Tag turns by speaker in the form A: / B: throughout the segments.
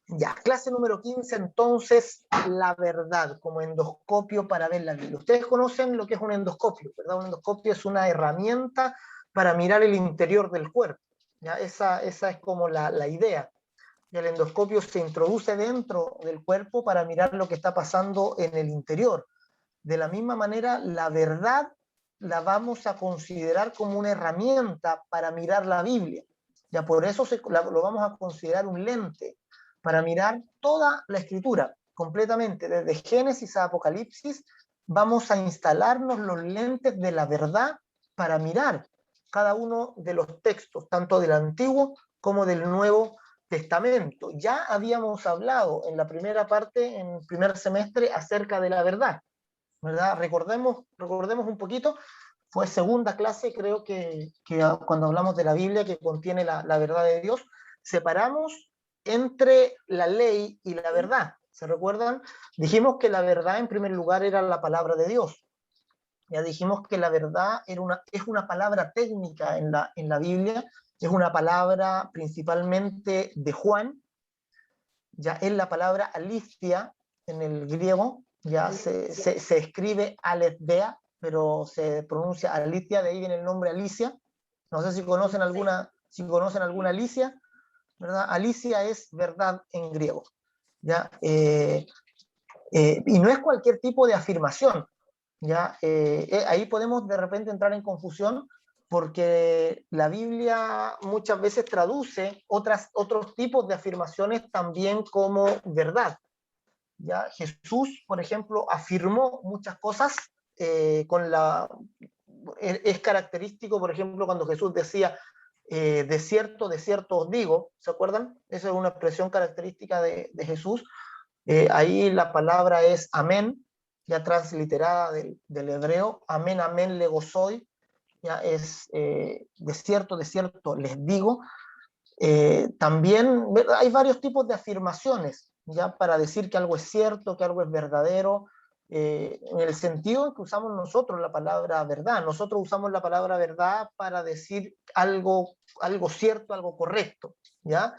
A: Ya, clase número 15, entonces, la verdad como endoscopio para ver la Biblia. Ustedes conocen lo que es un endoscopio, ¿verdad? Un endoscopio es una herramienta para mirar el interior del cuerpo. ¿Ya? Esa es como la idea. Y el endoscopio se introduce dentro del cuerpo para mirar lo que está pasando en el interior. De la misma manera, la verdad la vamos a considerar como una herramienta para mirar la Biblia. Ya por eso lo vamos a considerar un lente para mirar toda la escritura completamente, desde Génesis a Apocalipsis. Vamos a instalarnos los lentes de la verdad para mirar cada uno de los textos, tanto del Antiguo como del Nuevo Testamento. Ya habíamos hablado en la primera parte, en el primer semestre, acerca de la verdad, ¿verdad? Recordemos un poquito, fue segunda clase, creo que cuando hablamos de la Biblia que contiene la verdad de Dios, separamos entre la ley y la verdad. ¿Se recuerdan? Dijimos que la verdad en primer lugar era la palabra de Dios. Ya dijimos que la verdad es una palabra técnica en la Biblia, es una palabra principalmente de Juan, ya es la palabra aletheia en el griego, ya se escribe aletheia, pero se pronuncia Alicia, de ahí viene el nombre Alicia. No sé si conocen alguna Alicia, ¿verdad? Alicia es verdad en griego, ¿ya? Y no es cualquier tipo de afirmación, ¿ya? Ahí podemos de repente entrar en confusión porque la Biblia muchas veces traduce otros tipos de afirmaciones también como verdad. ¿Ya? Jesús, por ejemplo, afirmó muchas cosas es característico, por ejemplo, cuando Jesús decía, de cierto os digo, ¿se acuerdan? Esa es una expresión característica de Jesús. Ahí la palabra es amén, ya transliterada del hebreo, amén, amén, lego soy, ya es de cierto les digo. También hay varios tipos de afirmaciones, ya para decir que algo es cierto, que algo es verdadero, en el sentido en que usamos nosotros la palabra verdad. Nosotros usamos la palabra verdad para decir algo cierto, algo correcto, ¿ya?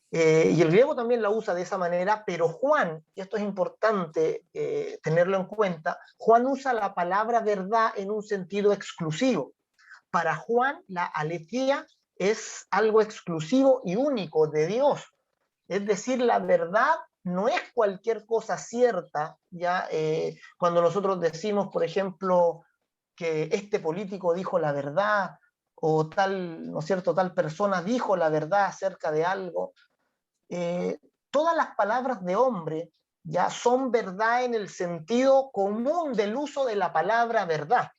A: Y el griego también la usa de esa manera, pero Juan, y esto es importante tenerlo en cuenta, Juan usa la palabra verdad en un sentido exclusivo. Para Juan, la aletheia es algo exclusivo y único de Dios. Es decir, la verdad no es cualquier cosa cierta, ya cuando nosotros decimos, por ejemplo, que este político dijo la verdad, o tal, ¿no es cierto?, tal persona dijo la verdad acerca de algo. Todas las palabras de hombre ya son verdad en el sentido común del uso de la palabra verdad,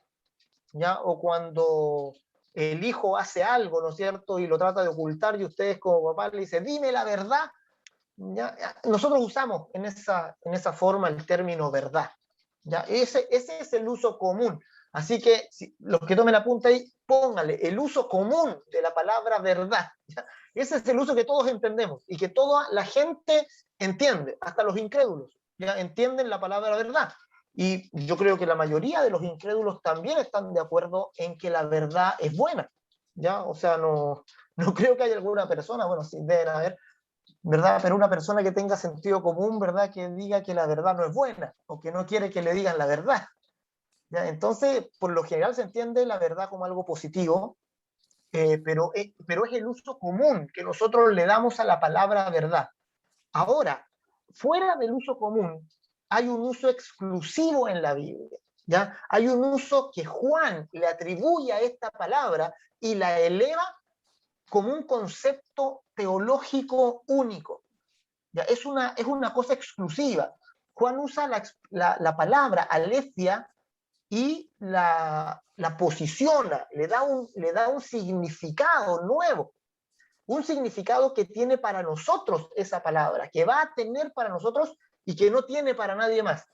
A: ¿ya? O cuando el hijo hace algo, ¿no es cierto?, y lo trata de ocultar, y ustedes como papá le dicen, dime la verdad, ¿ya? Nosotros usamos en esa forma el término verdad, ¿ya? Ese es el uso común. Así que los que tomen apunte ahí, póngale el uso común de la palabra verdad, ¿ya? Ese es el uso que todos entendemos y que toda la gente entiende, hasta los incrédulos, ¿ya? Entienden la palabra verdad. Y yo creo que la mayoría de los incrédulos también están de acuerdo en que la verdad es buena, ¿ya? O sea, no creo que haya alguna persona, bueno, sí deben haber, ¿verdad? Pero una persona que tenga sentido común, ¿verdad? Que diga que la verdad no es buena o que no quiere que le digan la verdad, ¿ya? Entonces, por lo general se entiende la verdad como algo positivo, pero es el uso común que nosotros le damos a la palabra verdad. Ahora, fuera del uso común, hay un uso exclusivo en la Biblia, ¿ya? Hay un uso que Juan le atribuye a esta palabra y la eleva como un concepto teológico único, ¿ya? Es una cosa exclusiva. Juan usa la palabra aletheia y la posiciona, le da un significado nuevo, un significado que tiene para nosotros esa palabra, que va a tener para nosotros y que no tiene para nadie más.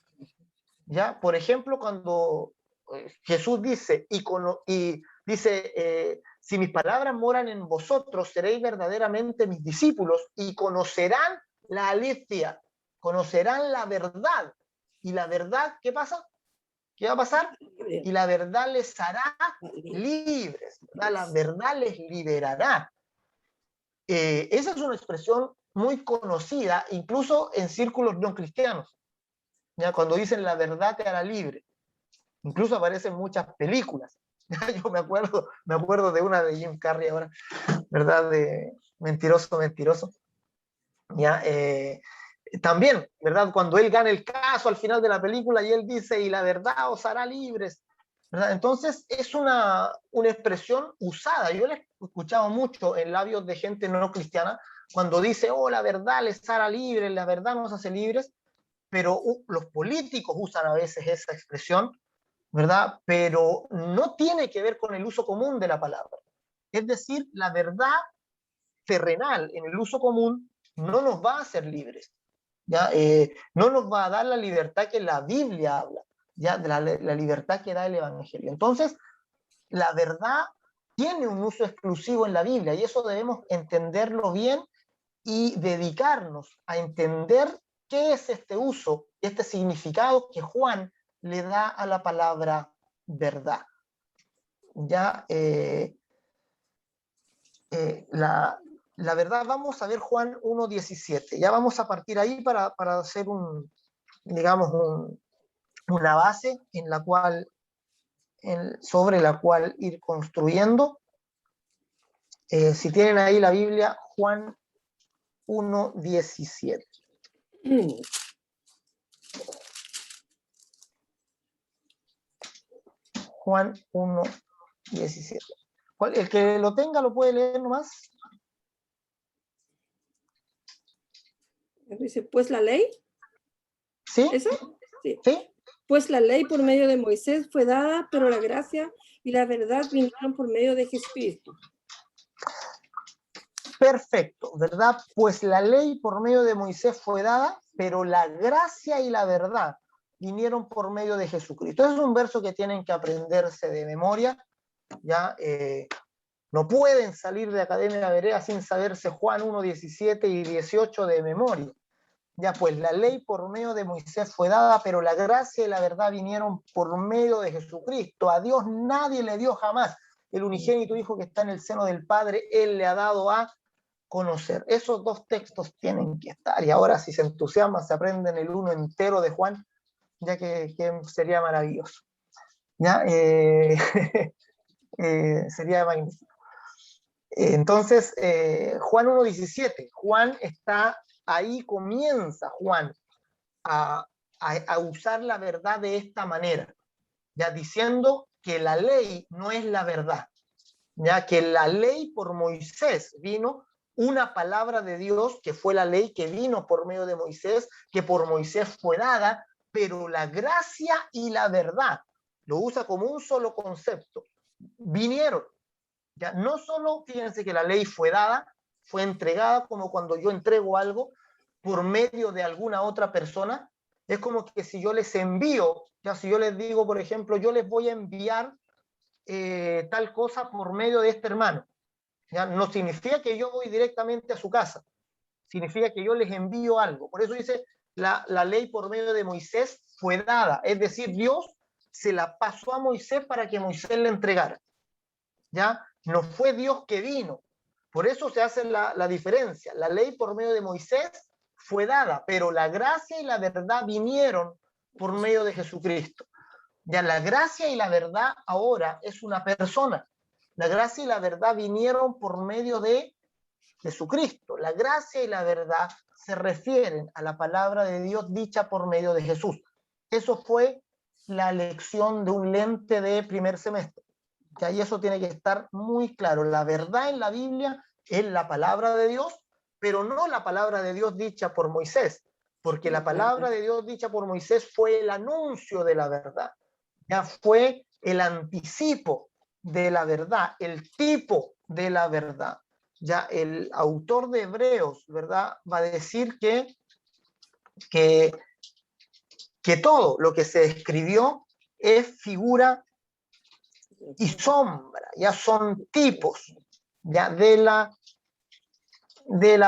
A: ¿Ya? Por ejemplo, cuando Jesús dice, si mis palabras moran en vosotros, seréis verdaderamente mis discípulos y conocerán la aletheia, conocerán la verdad. ¿Y la verdad qué pasa? ¿Qué va a pasar? Y la verdad les hará libres, ¿verdad? La verdad les liberará. esa es una expresión muy conocida, incluso en círculos no cristianos, ¿ya? Cuando dicen la verdad te hará libre. Incluso aparecen muchas películas. Yo me acuerdo de una de Jim Carrey ahora, ¿verdad? De Mentiroso, Mentiroso. ¿Ya? También, ¿verdad? Cuando él gana el caso al final de la película y él dice, y la verdad os hará libres, ¿verdad? Entonces es una expresión usada. Yo la he escuchado mucho en labios de gente no cristiana cuando dice, oh, la verdad les hará libres, la verdad nos hace libres, pero los políticos usan a veces esa expresión, ¿verdad? Pero no tiene que ver con el uso común de la palabra. Es decir, la verdad terrenal en el uso común no nos va a hacer libres, ¿ya? No nos va a dar la libertad que la Biblia habla, ¿ya? De la libertad que da el Evangelio. Entonces, la verdad tiene un uso exclusivo en la Biblia y eso debemos entenderlo bien y dedicarnos a entender qué es este uso, este significado que Juan le da a la palabra verdad. Ya la verdad, vamos a ver Juan 1:17. Ya vamos a partir ahí para hacer digamos, una base en la cual, sobre la cual ir construyendo. Si tienen ahí la Biblia, Juan 1:17. Juan 1:17. El que lo tenga lo puede leer nomás.
B: Dice, pues la ley.
A: ¿Sí?
B: ¿Eso? Sí.
A: ¿Sí?
B: Pues la ley por medio de Moisés fue dada, pero la gracia y la verdad vinieron por medio de Jesucristo.
A: Perfecto, ¿verdad? Pues la ley por medio de Moisés fue dada, pero la gracia y la verdad vinieron por medio de Jesucristo. Es un verso que tienen que aprenderse de memoria, ya no pueden salir de Academia Berea sin saberse Juan 1:17 y 18 de memoria. Ya pues la ley por medio de Moisés fue dada, pero la gracia y la verdad vinieron por medio de Jesucristo. A Dios nadie le dio jamás. El unigénito Hijo que está en el seno del Padre, Él le ha dado a conocer. Esos dos textos tienen que estar. Y ahora si se entusiasman, se aprenden el uno entero de Juan, ya que sería maravilloso. ¿Ya? Sería magnífico. Entonces, Juan 1:17, Juan está, ahí comienza Juan a usar la verdad de esta manera, ya diciendo que la ley no es la verdad, ya que la ley por Moisés vino, una palabra de Dios que fue la ley que vino por medio de Moisés, que por Moisés fue dada, pero la gracia y la verdad lo usa como un solo concepto, vinieron. Ya no solo, fíjense que la ley fue dada, fue entregada como cuando yo entrego algo por medio de alguna otra persona. Es como que si yo les envío, ya si yo les digo, por ejemplo, yo les voy a enviar tal cosa por medio de este hermano. Ya no significa que yo voy directamente a su casa, significa que yo les envío algo. Por eso dice, la ley por medio de Moisés fue dada, es decir, Dios se la pasó a Moisés para que Moisés le entregara. ¿Ya? No fue Dios que vino. Por eso se hace la diferencia. La ley por medio de Moisés fue dada, pero la gracia y la verdad vinieron por medio de Jesucristo. Ya la gracia y la verdad ahora es una persona. La gracia y la verdad vinieron por medio de Jesucristo. La gracia y la verdad se refieren a la palabra de Dios dicha por medio de Jesús. Eso fue la lección de un lente de primer semestre. Y eso tiene que estar muy claro. La verdad en la Biblia es la palabra de Dios, pero no la palabra de Dios dicha por Moisés, porque la palabra de Dios dicha por Moisés fue el anuncio de la verdad, ya fue el anticipo de la verdad, el tipo de la verdad. Ya el autor de Hebreos, ¿verdad? Va a decir que todo lo que se escribió es figura y sombra, ya son tipos ya de la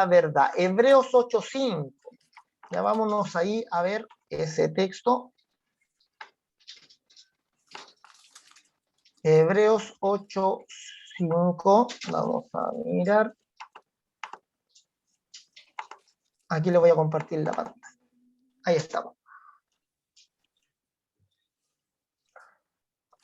A: verdad. Hebreos 8:5, ya vámonos ahí a ver ese texto. Hebreos 8:5, vamos a mirar. Aquí le voy a compartir la pantalla. Ahí estamos.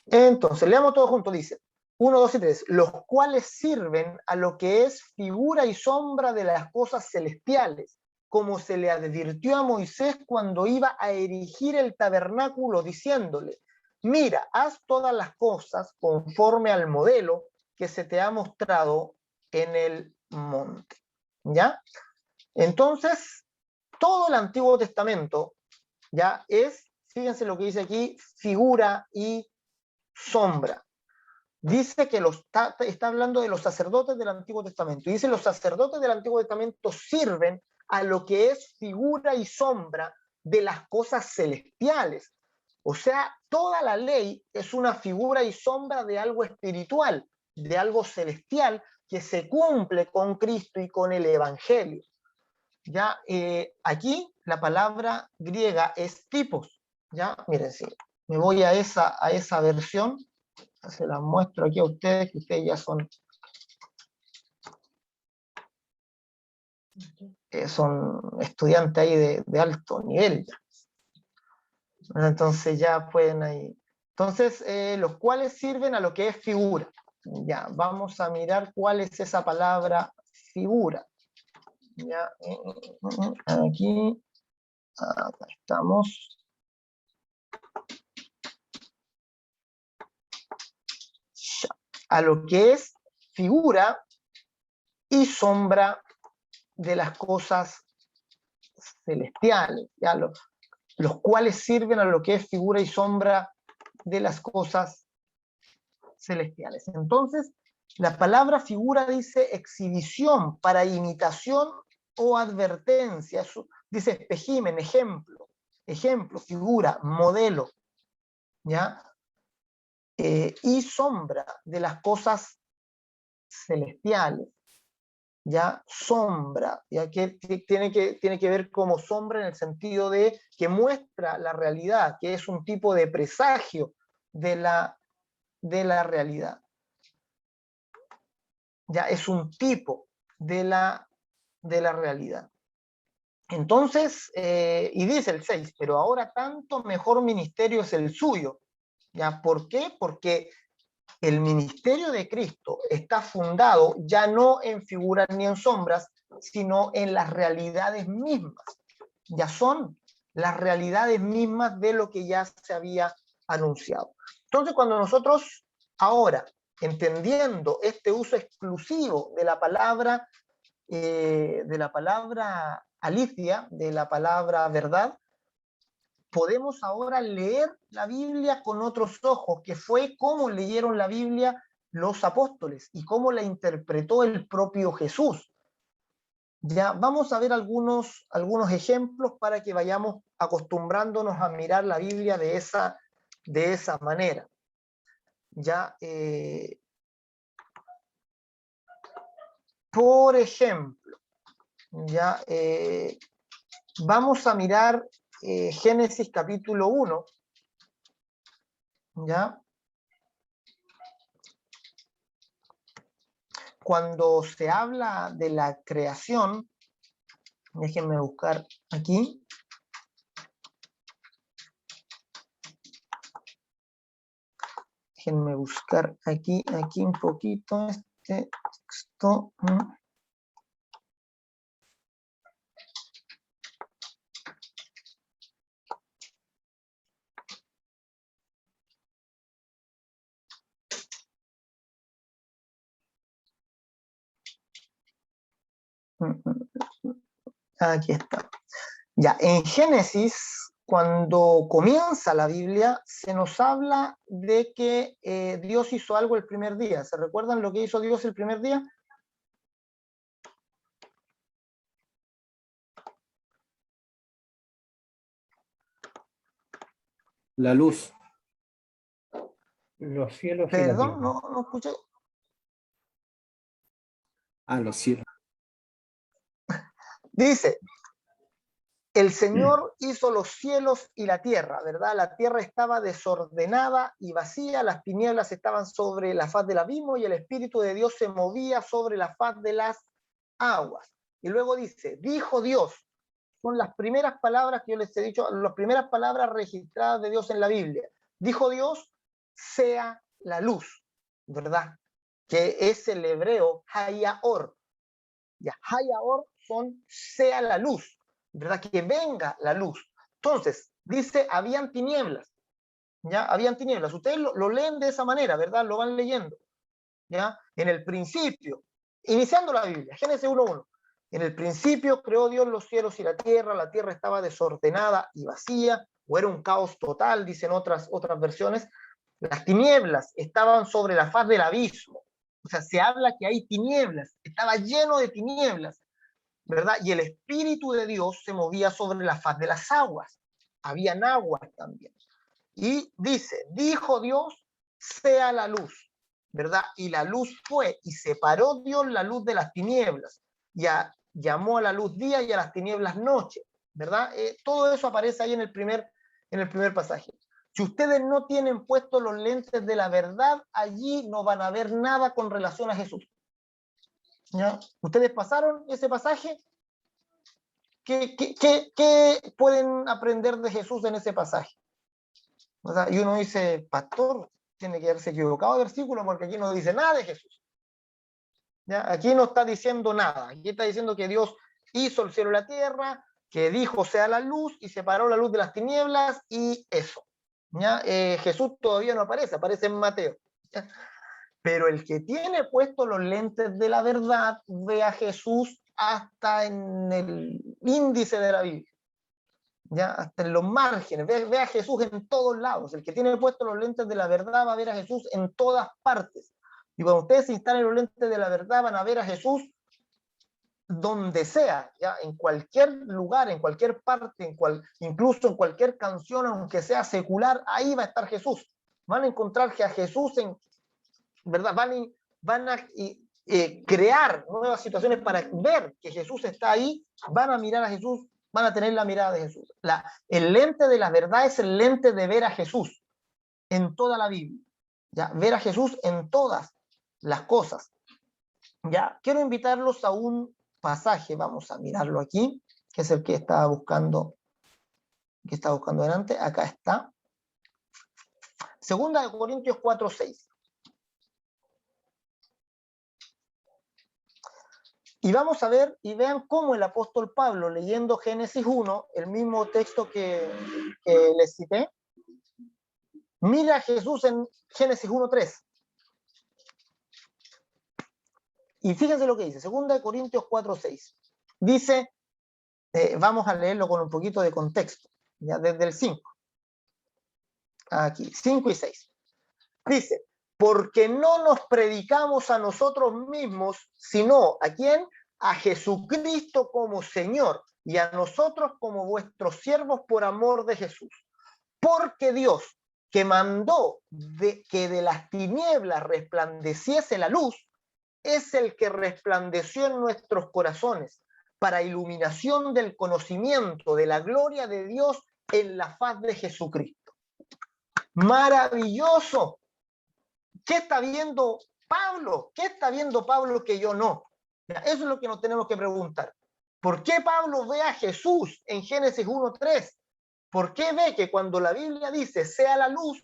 A: Entonces, leamos todo junto, dice, 1, 2 y 3, los cuales sirven a lo que es figura y sombra de las cosas celestiales, como se le advirtió a Moisés cuando iba a erigir el tabernáculo, diciéndole, mira, haz todas las cosas conforme al modelo que se te ha mostrado en el monte. ¿Ya? Entonces, todo el Antiguo Testamento ya es, fíjense lo que dice aquí, figura y sombra. Dice que está hablando de los sacerdotes del Antiguo Testamento. Y dice, los sacerdotes del Antiguo Testamento sirven a lo que es figura y sombra de las cosas celestiales. O sea, toda la ley es una figura y sombra de algo espiritual, de algo celestial que se cumple con Cristo y con el Evangelio. Ya, aquí la palabra griega es tipos. Ya, miren, sí, me voy a esa versión, se las muestro aquí a ustedes, que ustedes ya son estudiantes ahí de alto nivel. Ya. Entonces ya pueden ahí. Entonces, los cuales sirven a lo que es figura. Ya, vamos a mirar cuál es esa palabra figura. Ya, aquí, acá estamos. A lo que es figura y sombra de las cosas celestiales, ¿ya? Los cuales sirven a lo que es figura y sombra de las cosas celestiales. Entonces, la palabra figura dice exhibición para imitación o advertencia. Dice espejimen, ejemplo, figura, modelo, ¿ya? Y sombra de las cosas celestiales. Ya sombra, ya que tiene que ver como sombra en el sentido de que muestra la realidad, que es un tipo de presagio de la realidad. Ya es un tipo de la realidad. Entonces, y dice el 6, pero ahora tanto mejor ministerio es el suyo. ¿Ya? ¿Por qué? Porque el ministerio de Cristo está fundado ya no en figuras ni en sombras, sino en las realidades mismas. Ya son las realidades mismas de lo que ya se había anunciado. Entonces, cuando nosotros ahora, entendiendo este uso exclusivo de la palabra alicia, de la palabra verdad, podemos ahora leer la Biblia con otros ojos, que fue como leyeron la Biblia los apóstoles y cómo la interpretó el propio Jesús. Ya vamos a ver algunos ejemplos para que vayamos acostumbrándonos a mirar la Biblia de esa manera. Ya, por ejemplo, ya, vamos a mirar Génesis capítulo 1, ¿ya? Cuando se habla de la creación, déjenme buscar aquí. Déjenme buscar aquí un poquito este texto. Aquí está. Ya, en Génesis, cuando comienza la Biblia, se nos habla de que Dios hizo algo el primer día. ¿Se recuerdan lo que hizo Dios el primer día?
C: La luz, los cielos y la
A: Perdón,
C: tierra.
A: no escuché.
C: Ah, los cielos.
A: Dice, el Señor hizo los cielos y la tierra, ¿verdad? La tierra estaba desordenada y vacía, las tinieblas estaban sobre la faz del abismo y el Espíritu de Dios se movía sobre la faz de las aguas. Y luego dice, dijo Dios, son las primeras palabras que yo les he dicho, las primeras palabras registradas de Dios en la Biblia. Dijo Dios, sea la luz, ¿verdad? Que es el hebreo Hayaor. Ya, Hayaor son sea la luz, ¿verdad? Que venga la luz. Entonces, dice, habían tinieblas, ¿ya? Habían tinieblas. Ustedes lo leen de esa manera, ¿verdad? Lo van leyendo, ¿ya? En el principio, iniciando la Biblia, Génesis 1:1. En el principio creó Dios los cielos y la tierra estaba desordenada y vacía, o era un caos total, dicen otras versiones. Las tinieblas estaban sobre la faz del abismo. O sea, se habla que hay tinieblas, estaba lleno de tinieblas, ¿verdad? Y el Espíritu de Dios se movía sobre la faz de las aguas. Habían aguas también. Y dice, dijo Dios, sea la luz, ¿verdad? Y la luz fue, y separó Dios la luz de las tinieblas. Llamó a la luz día y a las tinieblas noche, ¿verdad? Todo eso aparece ahí en el primer pasaje. Si ustedes no tienen puestos los lentes de la verdad, allí no van a ver nada con relación a Jesús. ¿Ya? ¿Ustedes pasaron ese pasaje? ¿Qué pueden aprender de Jesús en ese pasaje? O sea, y uno dice, pastor, tiene que haberse equivocado el versículo porque aquí no dice nada de Jesús. ¿Ya? Aquí no está diciendo nada. Aquí está diciendo que Dios hizo el cielo y la tierra, que dijo sea la luz y separó la luz de las tinieblas y eso. ¿Ya? Jesús todavía no aparece en Mateo. ¿Ya? Pero el que tiene puestos los lentes de la verdad ve a Jesús hasta en el índice de la Biblia, ¿ya? Hasta en los márgenes, ve a Jesús en todos lados. El que tiene puestos los lentes de la verdad va a ver a Jesús en todas partes. Y cuando ustedes se instalen los lentes de la verdad van a ver a Jesús donde sea, ¿ya? En cualquier lugar, en cualquier parte, incluso en cualquier canción, aunque sea secular, ahí va a estar Jesús. Van a encontrar que a Jesús en ¿verdad? Van a crear nuevas situaciones para ver que Jesús está ahí, van a mirar a Jesús, van a tener la mirada de Jesús. El lente de la verdad es el lente de ver a Jesús en toda la Biblia, ¿ya? Ver a Jesús en todas las cosas. ¿Ya? Quiero invitarlos a un pasaje, vamos a mirarlo aquí, que es el que estaba buscando delante, acá está. Segunda de Corintios 4:6. Y vamos a ver y vean cómo el apóstol Pablo, leyendo Génesis 1, el mismo texto que les cité, mira a Jesús en Génesis 1:3. Y fíjense lo que dice, 2 Corintios 4:6. Dice, vamos a leerlo con un poquito de contexto, ya desde el 5. Aquí, 5 y 6. Dice, porque no nos predicamos a nosotros mismos, sino ¿a quién? A Jesucristo como Señor y a nosotros como vuestros siervos por amor de Jesús. Porque Dios, que mandó que de las tinieblas resplandeciese la luz, es el que resplandeció en nuestros corazones para iluminación del conocimiento de la gloria de Dios en la faz de Jesucristo. Maravilloso. ¿Qué está viendo Pablo? ¿Qué está viendo Pablo que yo no? Eso es lo que nos tenemos que preguntar. ¿Por qué Pablo ve a Jesús en Génesis 1:3? ¿Por qué ve que cuando la Biblia dice sea la luz,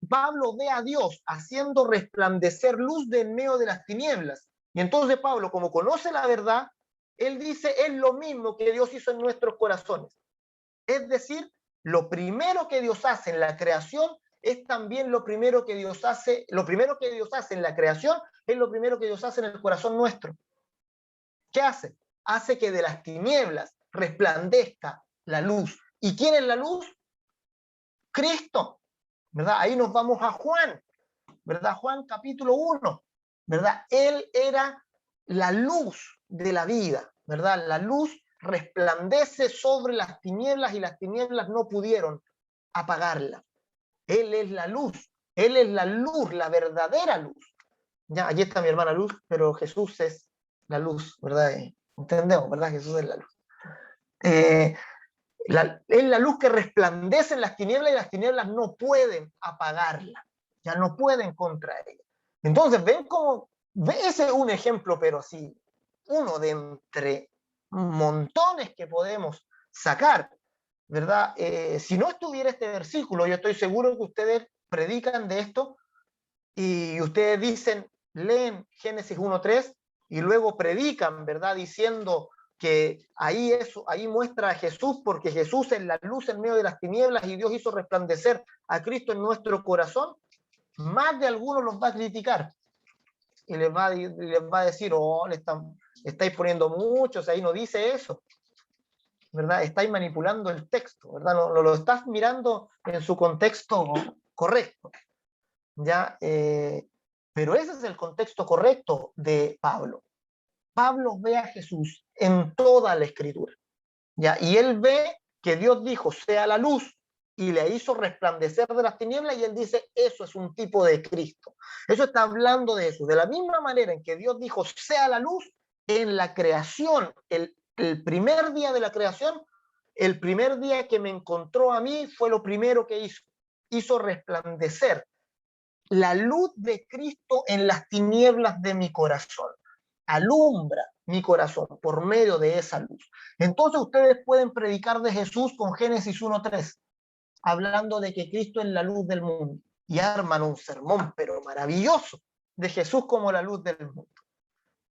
A: Pablo ve a Dios haciendo resplandecer luz de en medio de las tinieblas? Y entonces Pablo, como conoce la verdad, él dice, es lo mismo que Dios hizo en nuestros corazones. Es decir, lo primero que Dios hace en la creación es también lo primero que Dios hace en la creación, es lo primero que Dios hace en el corazón nuestro. ¿Qué hace? Hace que de las tinieblas resplandezca la luz. ¿Y quién es la luz? Cristo, ¿verdad? Ahí nos vamos a Juan, ¿verdad? Juan capítulo 1, ¿verdad? Él era la luz de la vida, ¿verdad? La luz resplandece sobre las tinieblas y las tinieblas no pudieron apagarla. Él es la luz, la verdadera luz. Ya, allí está mi hermana Luz, pero Jesús es la luz, ¿verdad? Entendemos, ¿verdad? Jesús es la luz. Es la luz que resplandece en las tinieblas y las tinieblas no pueden apagarla, ya no pueden contra ella. Entonces, ven cómo, ese es un ejemplo, pero así, uno de entre montones que podemos sacar, ¿verdad? Si no estuviera este versículo, yo estoy seguro que ustedes predican de esto y ustedes dicen, leen Génesis 1:3 y luego predican, ¿verdad? Diciendo que ahí muestra a Jesús, porque Jesús es la luz en medio de las tinieblas y Dios hizo resplandecer a Cristo en nuestro corazón. Más de algunos los va a criticar y les va a decir, oh, estáis poniendo muchos, ahí no dice eso, ¿verdad? Estáis manipulando el texto, ¿verdad? No lo estás mirando en su contexto correcto, ¿ya? Pero ese es el contexto correcto de Pablo. Pablo ve a Jesús en toda la Escritura, ¿ya? Y él ve que Dios dijo, sea la luz, y le hizo resplandecer de las tinieblas, y él dice, eso es un tipo de Cristo. Eso está hablando de eso. De la misma manera en que Dios dijo, sea la luz, en la creación, el primer día de la creación, el primer día que me encontró a mí, fue lo primero que hizo resplandecer la luz de Cristo en las tinieblas de mi corazón. Alumbra mi corazón por medio de esa luz. Entonces ustedes pueden predicar de Jesús con Génesis 1:3, hablando de que Cristo es la luz del mundo, y arman un sermón, pero maravilloso, de Jesús como la luz del mundo.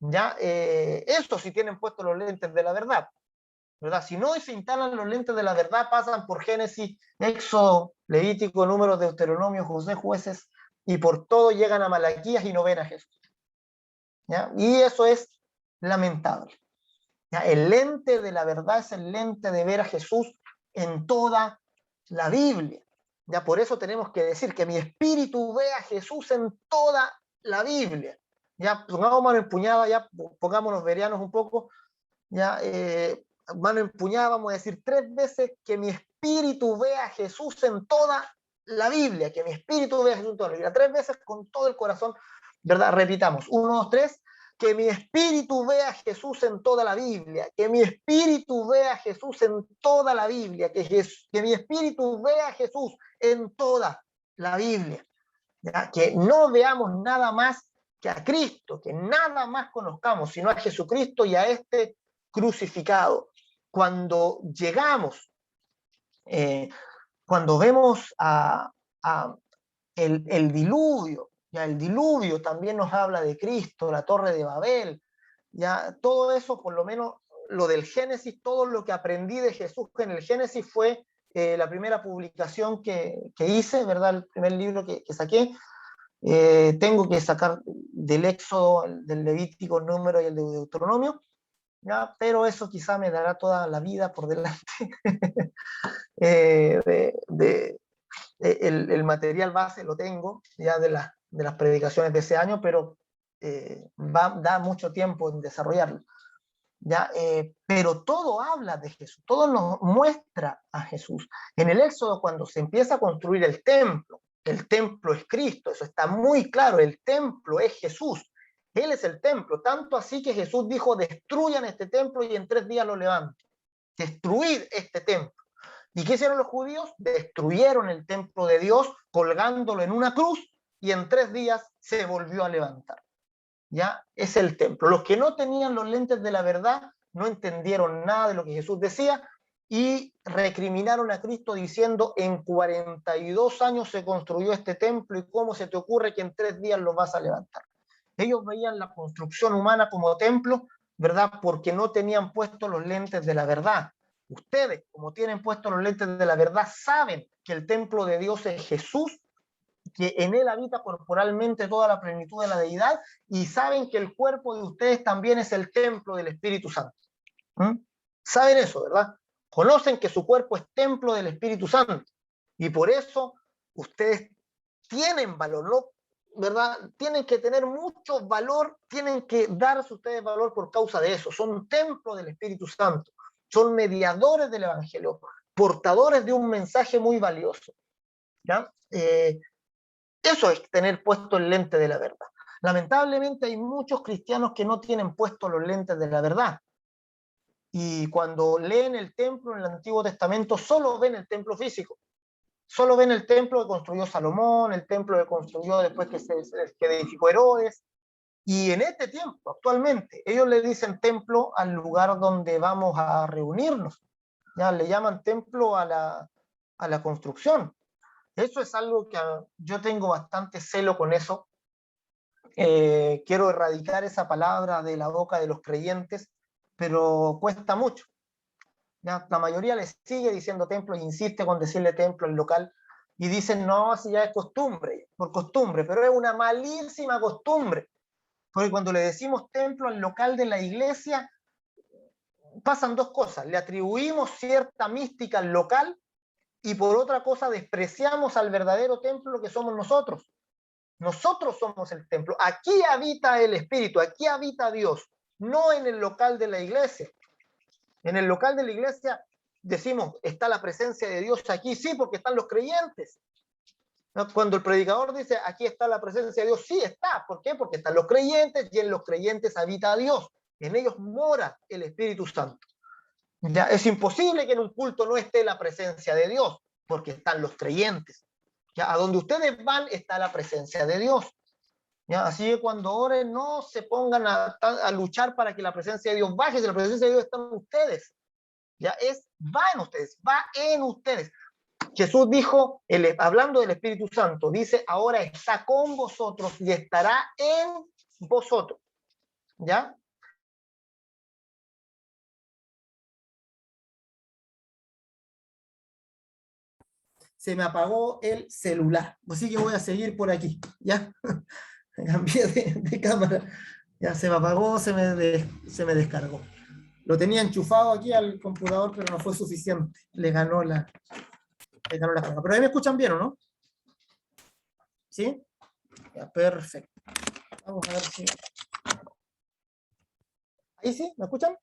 A: ¿Ya? Eso si tienen puestos los lentes de la verdad, ¿verdad? Si no se instalan los lentes de la verdad, pasan por Génesis, Éxodo, Levítico, Números, Deuteronomio, Josué, Jueces, y por todo llegan a Malaquías y no ven a Jesús. ¿Ya? Y eso es lamentable. ¿Ya? El lente de la verdad es el lente de ver a Jesús en toda la Biblia. Ya por eso tenemos que decir que mi espíritu ve a Jesús en toda la Biblia. Ya pongamos mano empuñada, ya pongámonos verianos un poco, ya mano empuñada, vamos a decir 3 veces que mi espíritu ve a Jesús en toda la Biblia, que mi espíritu ve a Jesús en toda la Biblia, 3 veces con todo el corazón, ¿verdad? Repitamos, 1, 2, 3, que mi espíritu vea a Jesús en toda la Biblia, que mi espíritu vea a Jesús en toda la Biblia, que mi espíritu vea a Jesús en toda la Biblia, ¿ya? Que no veamos nada más que a Cristo, que nada más conozcamos, sino a Jesucristo y a este crucificado. Cuando llegamos, cuando vemos el diluvio, ya el diluvio también nos habla de Cristo, la Torre de Babel, ya todo eso, por lo menos lo del Génesis, todo lo que aprendí de Jesús en el Génesis fue la primera publicación que hice, ¿verdad? El primer libro que saqué. Tengo que sacar del Éxodo, del Levítico, el Número y el de Deuteronomio, ¿ya? Pero eso quizá me dará toda la vida por delante. El material base lo tengo ya de las predicaciones de ese año, pero da mucho tiempo en desarrollarlo. ¿Ya? Pero todo habla de Jesús, todo nos muestra a Jesús. En el Éxodo, cuando se empieza a construir el templo es Cristo, eso está muy claro, el templo es Jesús, Él es el templo, tanto así que Jesús dijo, destruyan este templo y en 3 días lo levanto. Destruid este templo. ¿Y qué hicieron los judíos? Destruyeron el templo de Dios colgándolo en una cruz y en 3 días se volvió a levantar. ¿Ya? Es el templo. Los que no tenían los lentes de la verdad no entendieron nada de lo que Jesús decía y recriminaron a Cristo diciendo, en 42 años se construyó este templo y cómo se te ocurre que en 3 días lo vas a levantar. Ellos veían la construcción humana como templo, ¿verdad? Porque no tenían puestos los lentes de la verdad. Ustedes, como tienen puestos los lentes de la verdad, saben que el templo de Dios es Jesús, que en él habita corporalmente toda la plenitud de la deidad, y saben que el cuerpo de ustedes también es el templo del Espíritu Santo. Saben eso, ¿verdad? Conocen que su cuerpo es templo del Espíritu Santo, y por eso ustedes tienen valor, ¿no? ¿Verdad? Tienen que tener mucho valor, tienen que darse ustedes valor por causa de eso. Son templo del Espíritu Santo, son mediadores del Evangelio, portadores de un mensaje muy valioso, ¿ya? Eso es tener puesto el lente de la verdad. Lamentablemente hay muchos cristianos que no tienen puesto los lentes de la verdad. Y cuando leen el templo en el Antiguo Testamento, solo ven el templo físico. Solo ven el templo que construyó Salomón, el templo que construyó después que edificó Herodes. Y en este tiempo, actualmente, ellos le dicen templo al lugar donde vamos a reunirnos. Ya le llaman templo a la construcción. Eso es algo que yo tengo bastante celo con eso. Quiero erradicar esa palabra de la boca de los creyentes, pero cuesta mucho. ¿Ya? La mayoría le sigue diciendo templo e insiste con decirle templo al local y dicen, no, si ya es costumbre, por costumbre, pero es una malísima costumbre. Porque cuando le decimos templo al local de la iglesia, pasan dos cosas. Le atribuimos cierta mística al local y por otra cosa despreciamos al verdadero templo que somos nosotros. Nosotros somos el templo. Aquí habita el Espíritu, aquí habita Dios, no en el local de la iglesia. En el local de la iglesia decimos, está la presencia de Dios aquí, sí, porque están los creyentes. Cuando el predicador dice, aquí está la presencia de Dios, sí está. ¿Por qué? Porque están los creyentes y en los creyentes habita Dios. En ellos mora el Espíritu Santo. Ya, es imposible que en un culto no esté la presencia de Dios, porque están los creyentes. Ya, a donde ustedes van está la presencia de Dios. Ya, así que cuando oren no se pongan a luchar para que la presencia de Dios baje, si la presencia de Dios está en ustedes. Ya va en ustedes, va en ustedes. Jesús dijo, hablando del Espíritu Santo, dice, ahora está con vosotros y estará en vosotros. ¿Ya? Se me apagó el celular, así que voy a seguir por aquí. ¿Ya? Cambié de cámara. Ya se me apagó, se me descargó. Lo tenía enchufado aquí al computador, pero no fue suficiente. Le ganó la carga. Pero ahí me escuchan bien, ¿o no? ¿Sí? Ya, perfecto. Vamos a ver si... ¿Ahí sí? ¿Me escuchan?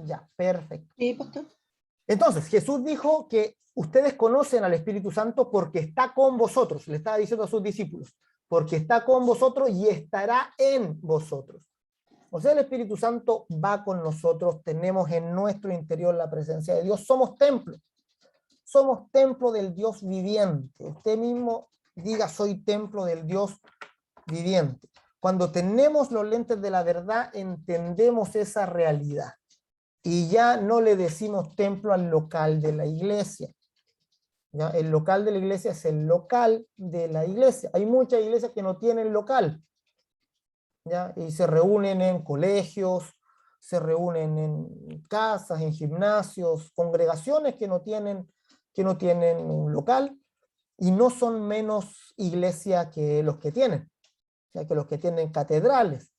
A: Ya, perfecto.
B: Sí, pastor.
A: Entonces, Jesús dijo que ustedes conocen al Espíritu Santo porque está con vosotros. Le estaba diciendo a sus discípulos, porque está con vosotros y estará en vosotros. O sea, el Espíritu Santo va con nosotros, tenemos en nuestro interior la presencia de Dios, somos templo del Dios viviente. Usted mismo diga, soy templo del Dios viviente. Cuando tenemos los lentes de la verdad, entendemos esa realidad. Y ya no le decimos templo al local de la iglesia. ¿Ya? El local de la iglesia es el local de la iglesia. Hay muchas iglesias que no tienen local. ¿Ya? Y se reúnen en colegios, se reúnen en casas, en gimnasios, congregaciones que no tienen un local y no son menos iglesia que los que tienen, ya que los que tienen catedrales.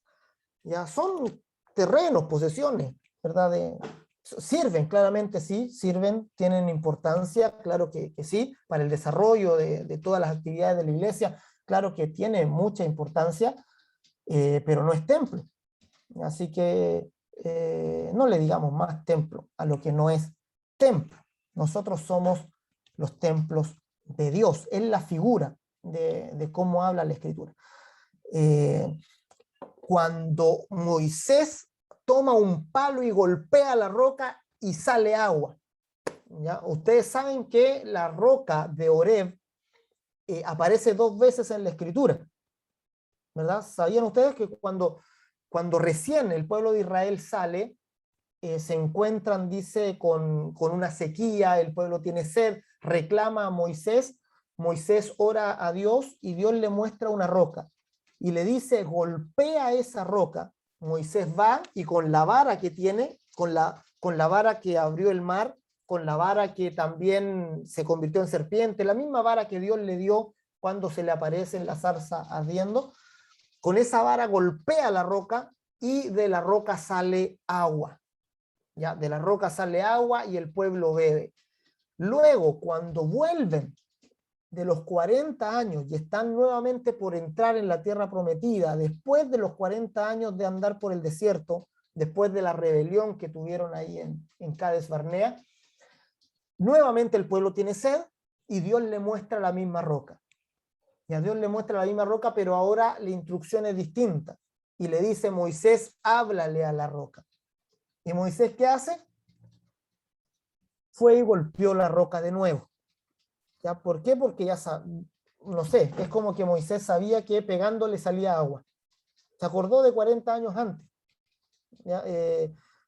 A: Ya son terrenos, posesiones, ¿verdad? Sirven, claramente sí, sirven, tienen importancia, claro que sí, para el desarrollo de todas las actividades de la iglesia, claro que tiene mucha importancia, pero no es templo. Así que no le digamos más templo a lo que no es templo. Nosotros somos los templos de Dios, es la figura de cómo habla la Escritura. Cuando Moisés toma un palo y golpea la roca y sale agua. ¿Ya? Ustedes saben que la roca de Oreb aparece 2 veces en la Escritura, ¿verdad? ¿Sabían ustedes que cuando recién el pueblo de Israel sale, se encuentran, dice, con una sequía, el pueblo tiene sed, reclama a Moisés, Moisés ora a Dios y Dios le muestra una roca y le dice, golpea esa roca. Moisés va y con la vara que tiene, con la vara que abrió el mar, con la vara que también se convirtió en serpiente, la misma vara que Dios le dio cuando se le aparece en la zarza ardiendo, con esa vara golpea la roca y de la roca sale agua. ¿Ya? De la roca sale agua y el pueblo bebe. Luego, cuando vuelven de los 40 años y están nuevamente por entrar en la tierra prometida, después de los 40 años de andar por el desierto, después de la rebelión que tuvieron ahí en Cades Barnea, nuevamente el pueblo tiene sed y Dios le muestra la misma roca. Y a Dios le muestra la misma roca, pero ahora la instrucción es distinta. Y le dice, Moisés, háblale a la roca. ¿Y Moisés qué hace? Fue y golpeó la roca de nuevo. ¿Ya? ¿Por qué? Porque no sé, es como que Moisés sabía que pegándole salía agua. Se acordó de 40 años antes. ¿Ya?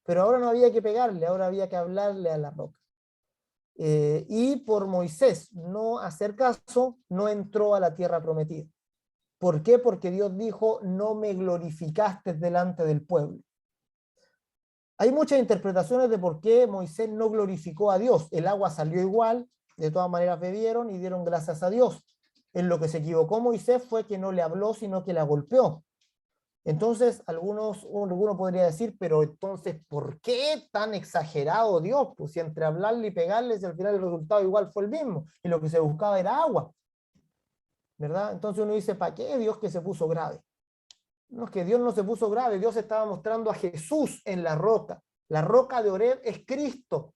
A: Pero ahora no había que pegarle, ahora había que hablarle a la roca. Y por Moisés no hacer caso, no entró a la tierra prometida. ¿Por qué? Porque Dios dijo, no me glorificaste delante del pueblo. Hay muchas interpretaciones de por qué Moisés no glorificó a Dios. El agua salió igual, de todas maneras bebieron y dieron gracias a Dios. En lo que se equivocó Moisés fue que no le habló, sino que la golpeó. Entonces, uno podría decir, pero entonces, ¿por qué tan exagerado Dios? Pues si entre hablarle y pegarle, si al final el resultado igual fue el mismo, y lo que se buscaba era agua, ¿verdad? Entonces uno dice, ¿para qué Dios que se puso grave? No, es que Dios no se puso grave, Dios estaba mostrando a Jesús en la roca de Oreb es Cristo,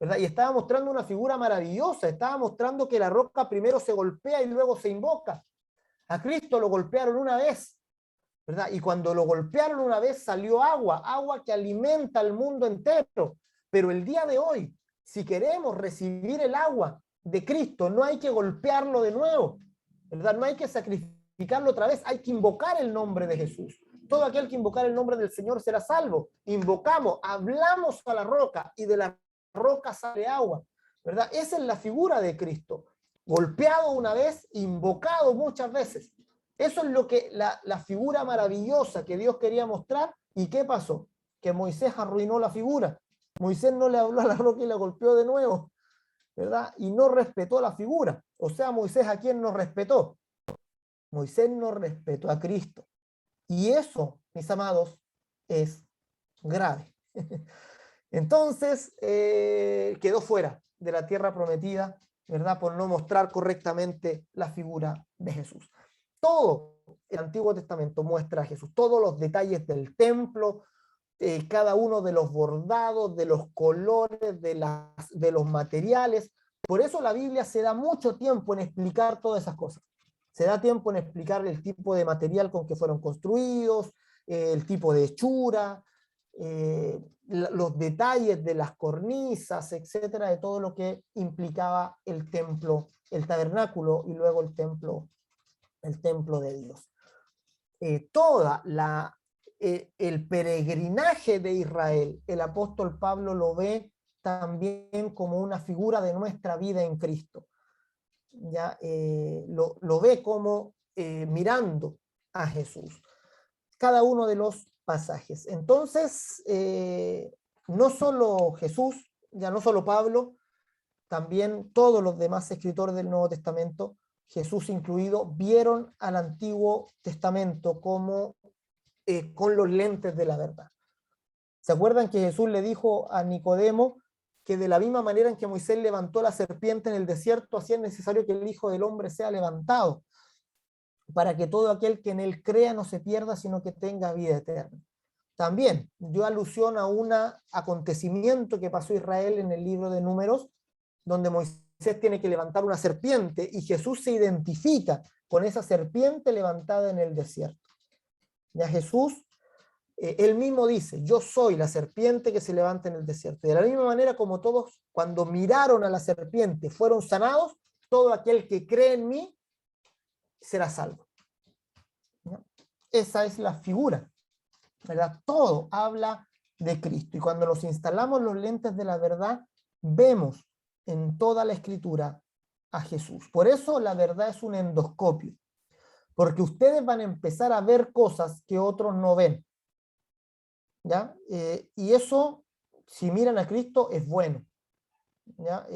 A: ¿verdad? Y estaba mostrando una figura maravillosa, estaba mostrando que la roca primero se golpea y luego se invoca. A Cristo lo golpearon una vez, ¿verdad? Y cuando lo golpearon una vez salió agua, agua que alimenta al mundo entero. Pero el día de hoy, si queremos recibir el agua de Cristo, no hay que golpearlo de nuevo, ¿verdad? No hay que sacrificarlo otra vez, hay que invocar el nombre de Jesús. Todo aquel que invocar el nombre del Señor será salvo. Invocamos, hablamos a la roca y de la roca sale agua, ¿verdad? Esa es la figura de Cristo. Golpeado una vez, invocado muchas veces. Eso es lo que la figura maravillosa que Dios quería mostrar. ¿Y qué pasó? Que Moisés arruinó la figura. Moisés no le habló a la roca y la golpeó de nuevo, ¿verdad? Y no respetó la figura. O sea, Moisés, ¿a quién no respetó? Moisés no respetó a Cristo. Y eso, mis amados, es grave. Entonces, quedó fuera de la tierra prometida, ¿verdad? Por no mostrar correctamente la figura de Jesús. Todo el Antiguo Testamento muestra a Jesús, todos los detalles del templo, cada uno de los bordados, de los colores, de los materiales. Por eso la Biblia se da mucho tiempo en explicar todas esas cosas. Se da tiempo en explicar el tipo de material con que fueron construidos, el tipo de hechura, los detalles de las cornisas, etcétera, de todo lo que implicaba el templo, el tabernáculo y luego el templo de Dios. El peregrinaje de Israel, el apóstol Pablo lo ve también como una figura de nuestra vida en Cristo. Ya lo ve como mirando a Jesús. Cada uno de los pasajes. Entonces, no solo Jesús, ya no solo Pablo, también todos los demás escritores del Nuevo Testamento, Jesús incluido, vieron al Antiguo Testamento como con los lentes de la verdad. ¿Se acuerdan que Jesús le dijo a Nicodemo que de la misma manera en que Moisés levantó la serpiente en el desierto, así es necesario que el Hijo del Hombre sea levantado, para que todo aquel que en él crea no se pierda, sino que tenga vida eterna? También dio alusión a un acontecimiento que pasó Israel en el libro de Números, donde Moisés tiene que levantar una serpiente y Jesús se identifica con esa serpiente levantada en el desierto. Ya Jesús, él mismo dice, yo soy la serpiente que se levanta en el desierto. De la misma manera como todos, cuando miraron a la serpiente, fueron sanados, todo aquel que cree en mí será salvo. ¿No? Esa es la figura, ¿verdad? Todo habla de Cristo. Y cuando nos instalamos los lentes de la verdad, vemos en toda la Escritura a Jesús. Por eso la verdad es un endoscopio, porque ustedes van a empezar a ver cosas que otros no ven, ¿ya? Y eso, si miran a Cristo, es bueno, ¿ya?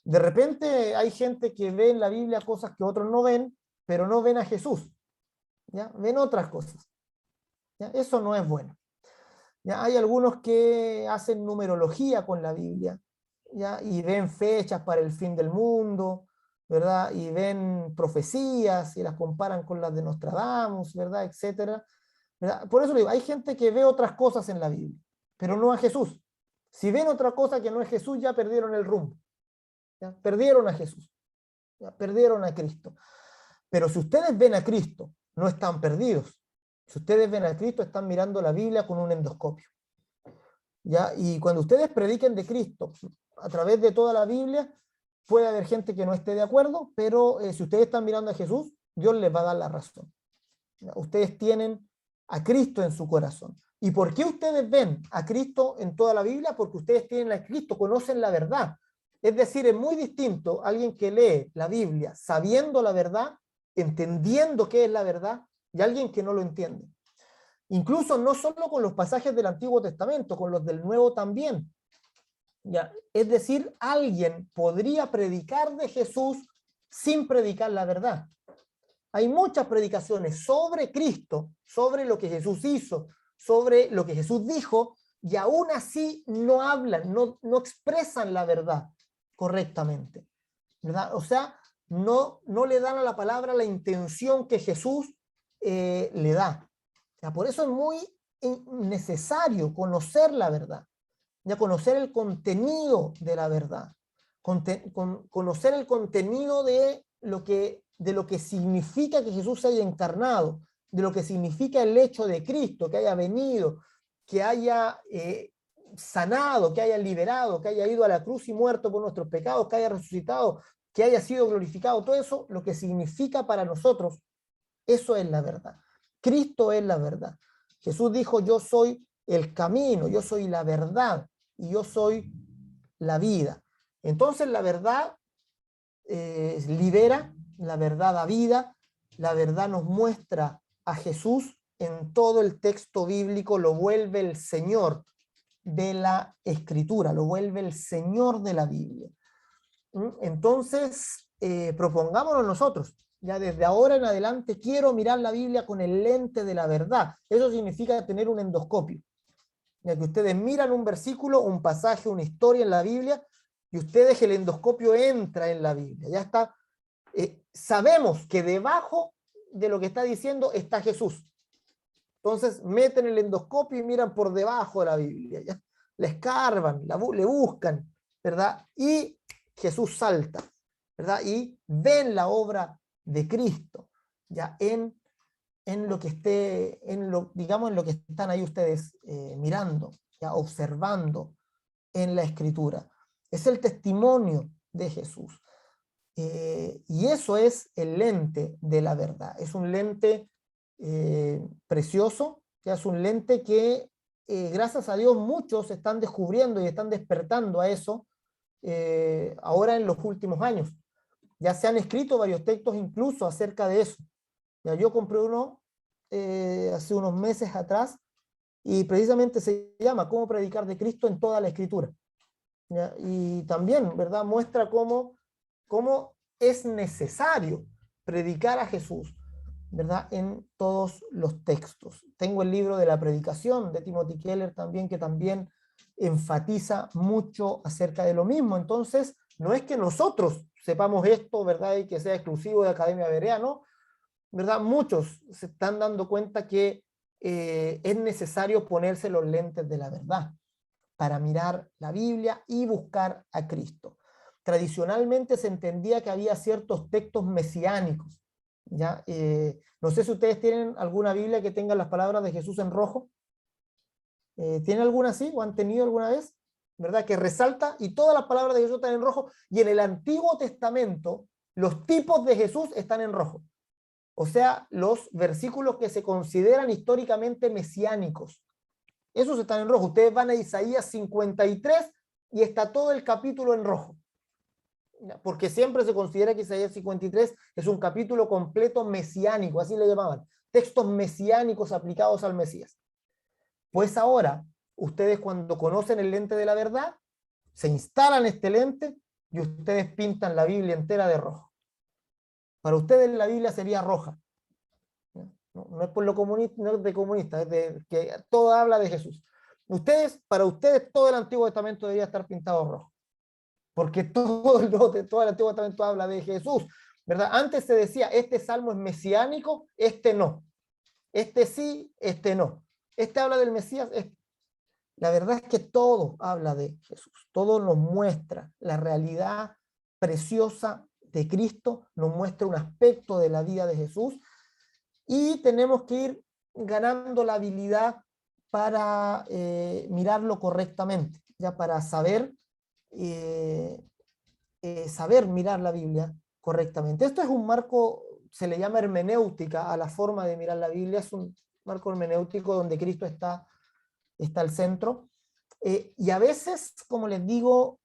A: De repente hay gente que ve en la Biblia cosas que otros no ven, pero no ven a Jesús, ¿ya? Ven otras cosas, ¿ya? Eso no es bueno, ¿ya? Hay algunos que hacen numerología con la Biblia, ¿ya? Y ven fechas para el fin del mundo, ¿verdad? Y ven profecías y las comparan con las de Nostradamus, ¿verdad? Etcétera, ¿verdad? Por eso digo, hay gente que ve otras cosas en la Biblia, pero no a Jesús. Si ven otra cosa que no es Jesús, ya perdieron el rumbo, ¿ya? Perdieron a Jesús, ¿ya? Perdieron a Cristo. Pero si ustedes ven a Cristo, no están perdidos. Si ustedes ven a Cristo, están mirando la Biblia con un endoscopio, ¿ya? Y cuando ustedes prediquen de Cristo a través de toda la Biblia, puede haber gente que no esté de acuerdo, pero si ustedes están mirando a Jesús, Dios les va a dar la razón. Ustedes tienen a Cristo en su corazón. ¿Y por qué ustedes ven a Cristo en toda la Biblia? Porque ustedes tienen a Cristo, conocen la verdad. Es decir, es muy distinto alguien que lee la Biblia sabiendo la verdad, entendiendo qué es la verdad, y alguien que no lo entiende. Incluso no solo con los pasajes del Antiguo Testamento, con los del Nuevo también. ¿Ya? Es decir, alguien podría predicar de Jesús sin predicar la verdad. Hay muchas predicaciones sobre Cristo, sobre lo que Jesús hizo, sobre lo que Jesús dijo, y aún así no hablan, no expresan la verdad correctamente, ¿verdad? O sea, no le dan a la palabra la intención que Jesús le da. O sea, por eso es muy necesario conocer la verdad, ya conocer el contenido de la verdad, conocer el contenido de lo que significa que Jesús se haya encarnado, de lo que significa el hecho de Cristo, que haya venido, que haya sanado, que haya liberado, que haya ido a la cruz y muerto por nuestros pecados, que haya resucitado, que haya sido glorificado. Todo eso, lo que significa para nosotros, eso es la verdad. Cristo es la verdad. Jesús dijo: yo soy el camino, yo soy la verdad y yo soy la vida. Entonces la verdad libera, la verdad da vida, la verdad nos muestra a Jesús en todo el texto bíblico, lo vuelve el Señor de la Escritura, lo vuelve el Señor de la Biblia. Entonces, propongámonos nosotros, ya desde ahora en adelante quiero mirar la Biblia con el lente de la verdad. Eso significa tener un endoscopio, ya que ustedes miran un versículo, un pasaje, una historia en la Biblia, y ustedes, el endoscopio entra en la Biblia, ya está. Sabemos que debajo de lo que está diciendo está Jesús. Entonces meten el endoscopio y miran por debajo de la Biblia, ¿ya? La escarban, le buscan, ¿verdad? Y Jesús salta, ¿verdad? Y ven la obra de Cristo, ¿ya? En lo que esté, digamos, en lo que están ahí ustedes mirando, ¿ya? Observando en la Escritura. Es el testimonio de Jesús. Y eso es el lente de la verdad. Es un lente precioso, que es un lente que gracias a Dios muchos están descubriendo y están despertando a eso ahora en los últimos años. Ya se han escrito varios textos incluso acerca de eso. Ya yo compré uno hace unos meses atrás y precisamente se llama ¿Cómo predicar de Cristo en toda la Escritura? ¿Ya? Y también, ¿verdad? Muestra cómo es necesario predicar a Jesús, ¿verdad? En todos los textos. Tengo el libro de la predicación de Timothy Keller también, que también enfatiza mucho acerca de lo mismo. Entonces, no es que nosotros sepamos esto, ¿verdad? Y que sea exclusivo de Academia Berea, ¿no? ¿Verdad? Muchos se están dando cuenta que es necesario ponerse los lentes de la verdad para mirar la Biblia y buscar a Cristo. Tradicionalmente se entendía que había ciertos textos mesiánicos, ¿ya? No sé si ustedes tienen alguna Biblia que tenga las palabras de Jesús en rojo. ¿Tienen alguna así o han tenido alguna vez? ¿Verdad? Que resalta y todas las palabras de Jesús están en rojo, y en el Antiguo Testamento los tipos de Jesús están en rojo. O sea, los versículos que se consideran históricamente mesiánicos. Esos están en rojo. Ustedes van a Isaías 53 y está todo el capítulo en rojo. Porque siempre se considera que Isaías 53 es un capítulo completo mesiánico, así le llamaban. Textos mesiánicos aplicados al Mesías. Pues ahora, ustedes cuando conocen el lente de la verdad, se instalan este lente y ustedes pintan la Biblia entera de rojo. Para ustedes la Biblia sería roja. No es por lo comunista, no es de comunista, es de que todo habla de Jesús. Para ustedes, todo el Antiguo Testamento debería estar pintado rojo, porque todo el Antiguo Testamento habla de Jesús, ¿verdad? Antes se decía, este salmo es mesiánico, este no. Este sí, este no. Este habla del Mesías. La verdad es que todo habla de Jesús. Todo nos muestra la realidad preciosa de Cristo, nos muestra un aspecto de la vida de Jesús. Y tenemos que ir ganando la habilidad para mirarlo correctamente, ya para saber saber mirar la Biblia correctamente. Esto es un marco, se le llama hermenéutica a la forma de mirar la Biblia, es un marco hermenéutico donde Cristo está al centro. Y a veces, como les digo,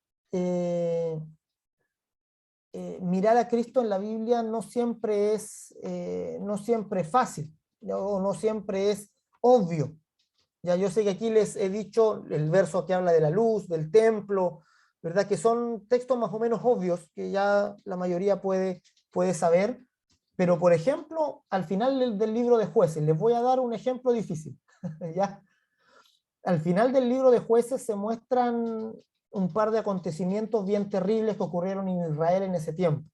A: mirar a Cristo en la Biblia no siempre es fácil, o no siempre es obvio. Ya yo sé que aquí les he dicho el verso que habla de la luz, del templo, ¿verdad? Que son textos más o menos obvios que ya la mayoría puede saber. Pero, por ejemplo, al final del libro de Jueces, les voy a dar un ejemplo difícil, ¿ya? Al final del libro de Jueces se muestran un par de acontecimientos bien terribles que ocurrieron en Israel en ese tiempo,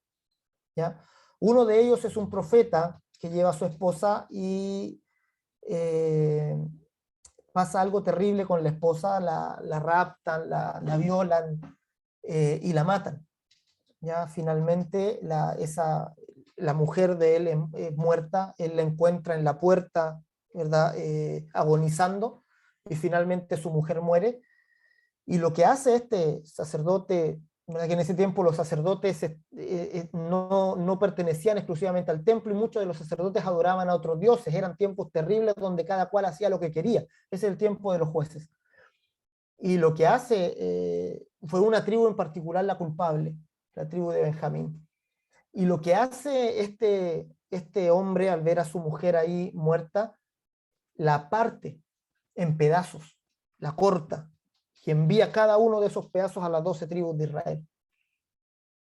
A: ¿ya? Uno de ellos es un profeta que lleva a su esposa y pasa algo terrible con la esposa, la raptan, la violan y la matan. Ya finalmente la mujer de él es muerta, él la encuentra en la puerta, ¿verdad? Agonizando, y finalmente su mujer muere. Y lo que hace este sacerdote, ¿verdad? Que en ese tiempo los sacerdotes no pertenecían exclusivamente al templo, y muchos de los sacerdotes adoraban a otros dioses, eran tiempos terribles donde cada cual hacía lo que quería. Ese es el tiempo de los jueces. Y lo que hace, fue una tribu en particular la culpable, la tribu de Benjamín. Y lo que hace este hombre al ver a su mujer ahí muerta, la parte en pedazos, la corta, y envía cada uno de esos pedazos a las 12 tribus de Israel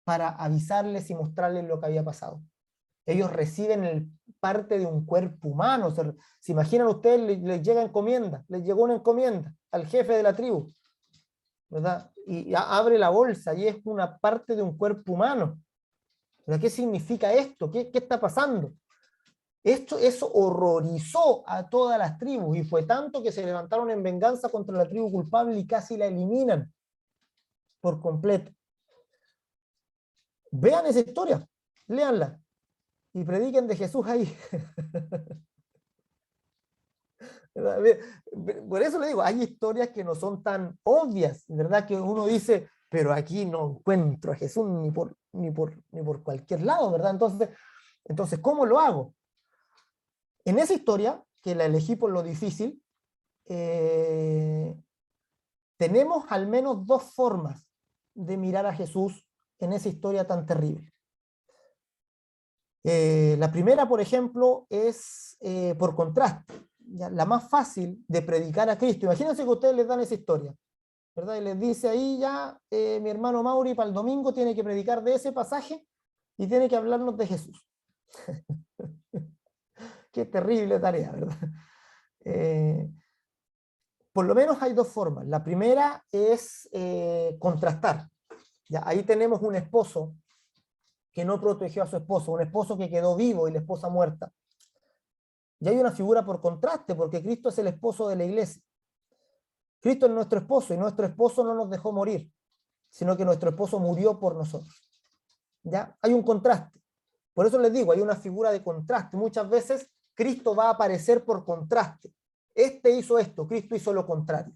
A: para avisarles y mostrarles lo que había pasado. Ellos reciben parte de un cuerpo humano. ¿Se imaginan ustedes? Les llega encomienda, les llegó una encomienda al jefe de la tribu, ¿verdad? Y abre la bolsa y es una parte de un cuerpo humano. ¿Pero qué significa esto? ¿Qué está pasando? Eso horrorizó a todas las tribus, y fue tanto que se levantaron en venganza contra la tribu culpable y casi la eliminan por completo. Vean esa historia, léanla y prediquen de Jesús ahí. Por eso le digo, hay historias que no son tan obvias, ¿verdad? Que uno dice, pero aquí no encuentro a Jesús ni por cualquier lado, ¿verdad? Entonces, ¿cómo lo hago? En esa historia, que la elegí por lo difícil, tenemos al menos dos formas de mirar a Jesús en esa historia tan terrible. La primera, por ejemplo, es por contraste. ¿Ya? La más fácil de predicar a Cristo. Imagínense que ustedes les dan esa historia, ¿verdad? Y les dice ahí ya, mi hermano Mauri para el domingo tiene que predicar de ese pasaje y tiene que hablarnos de Jesús. Qué terrible tarea, ¿verdad? Por lo menos hay dos formas. La primera es contrastar. ¿Ya? Ahí tenemos un esposo que no protegió a su esposo, un esposo que quedó vivo y la esposa muerta. Y hay una figura por contraste, porque Cristo es el esposo de la iglesia. Cristo es nuestro esposo, y nuestro esposo no nos dejó morir, sino que nuestro esposo murió por nosotros. ¿Ya? Hay un contraste. Por eso les digo, hay una figura de contraste. Muchas veces Cristo va a aparecer por contraste. Este hizo esto, Cristo hizo lo contrario.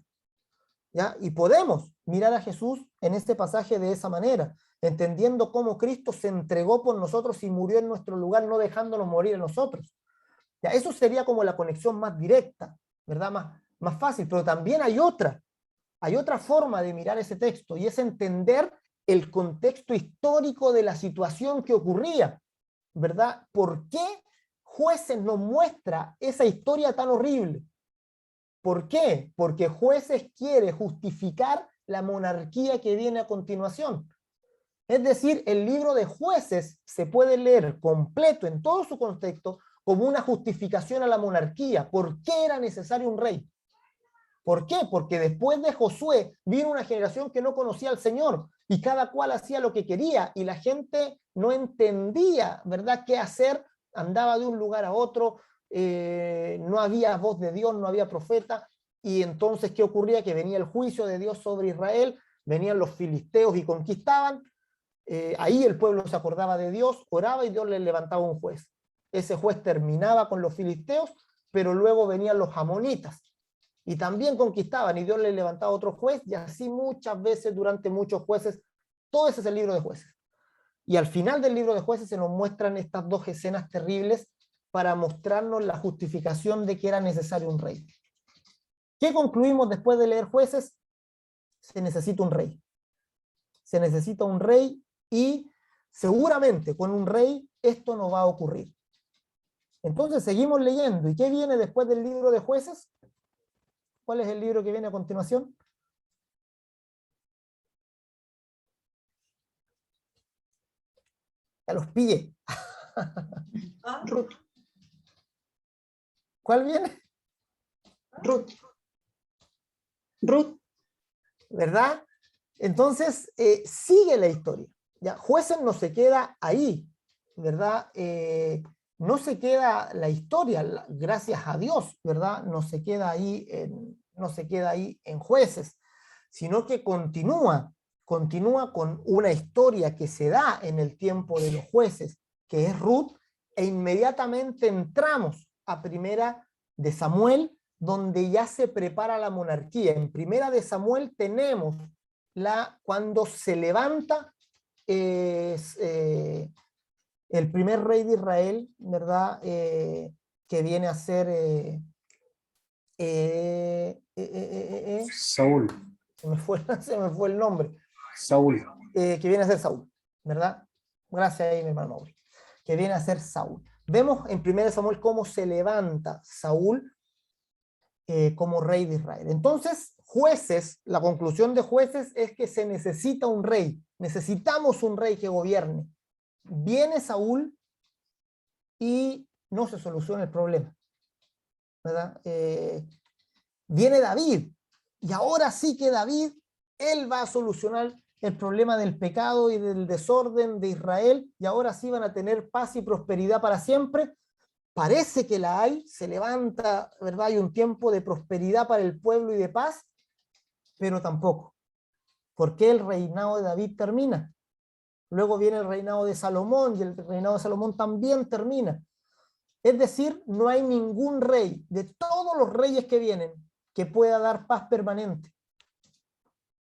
A: ¿Ya? Y podemos mirar a Jesús en este pasaje de esa manera, entendiendo cómo Cristo se entregó por nosotros y murió en nuestro lugar, no dejándonos morir a nosotros. ¿Ya? Eso sería como la conexión más directa, ¿verdad? Más fácil, pero también hay otra forma de mirar ese texto, y es entender el contexto histórico de la situación que ocurría, ¿verdad? ¿Por qué Jueces nos muestra esa historia tan horrible? ¿Por qué? Porque Jueces quiere justificar la monarquía que viene a continuación. Es decir, el libro de Jueces se puede leer completo en todo su contexto como una justificación a la monarquía. ¿Por qué era necesario un rey? ¿Por qué? Porque después de Josué vino una generación que no conocía al Señor y cada cual hacía lo que quería y la gente no entendía, ¿verdad?, qué hacer, andaba de un lugar a otro, no había voz de Dios, no había profeta. Y entonces, ¿qué ocurría? Que venía el juicio de Dios sobre Israel, venían los filisteos y conquistaban. Ahí el pueblo se acordaba de Dios, oraba y Dios les levantaba un juez. Ese juez terminaba con los filisteos, pero luego venían los amonitas y también conquistaban y Dios les levantaba otro juez, y así muchas veces durante muchos jueces Todo ese es el libro de Jueces. Y al final del libro de Jueces se nos muestran estas dos escenas terribles para mostrarnos la justificación de que era necesario un rey. ¿Qué concluimos después de leer Jueces? Se necesita un rey. Se necesita un rey y seguramente con un rey esto no va a ocurrir. Entonces seguimos leyendo. ¿Y qué viene después del libro de Jueces? ¿Cuál es el libro que viene a continuación? Ya los pillé.
B: Ruth.
A: ¿Cuál viene?
B: Ruth. Ruth.
A: ¿Verdad? Entonces, sigue la historia. ¿Ya? Jueces no se queda ahí, ¿verdad? No se queda la historia, gracias a Dios, ¿verdad? No se queda ahí en Jueces, sino que continúa con una historia que se da en el tiempo de los jueces, que es Ruth, e inmediatamente entramos a Primera de Samuel, donde ya se prepara la monarquía. En Primera de Samuel tenemos cuando se levanta el primer rey de Israel, ¿verdad? Que viene a ser
C: Saúl.
A: se me fue el nombre.
C: Saúl.
A: Que viene a ser Saúl, ¿verdad? Gracias ahí, mi hermano Mauri. Que viene a ser Saúl. Vemos en 1 Samuel cómo se levanta Saúl como rey de Israel. Entonces, Jueces, la conclusión de Jueces es que se necesita un rey. Necesitamos un rey que gobierne. Viene Saúl y no se soluciona el problema, ¿verdad? Viene David, y ahora sí que David, él va a solucionar el problema del pecado y del desorden de Israel, y ahora sí van a tener paz y prosperidad para siempre. Parece que la hay, se levanta, ¿verdad? Hay un tiempo de prosperidad para el pueblo y de paz, pero tampoco. ¿Por qué el reinado de David termina? Luego viene el reinado de Salomón, y el reinado de Salomón también termina. Es decir, no hay ningún rey de todos los reyes que vienen que pueda dar paz permanente,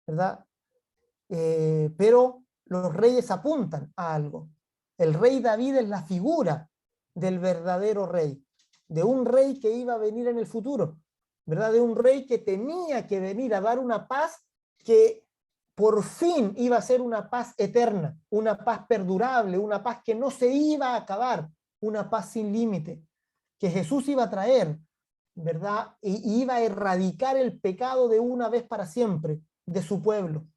A: ¿verdad? Pero los reyes apuntan a algo. El rey David es la figura del verdadero rey, de un rey que iba a venir en el futuro, ¿verdad? De un rey que tenía que venir a dar una paz que por fin iba a ser una paz eterna, una paz perdurable, una paz que no se iba a acabar, una paz sin límite, que Jesús iba a traer, ¿verdad? Y iba a erradicar el pecado de una vez para siempre de su pueblo.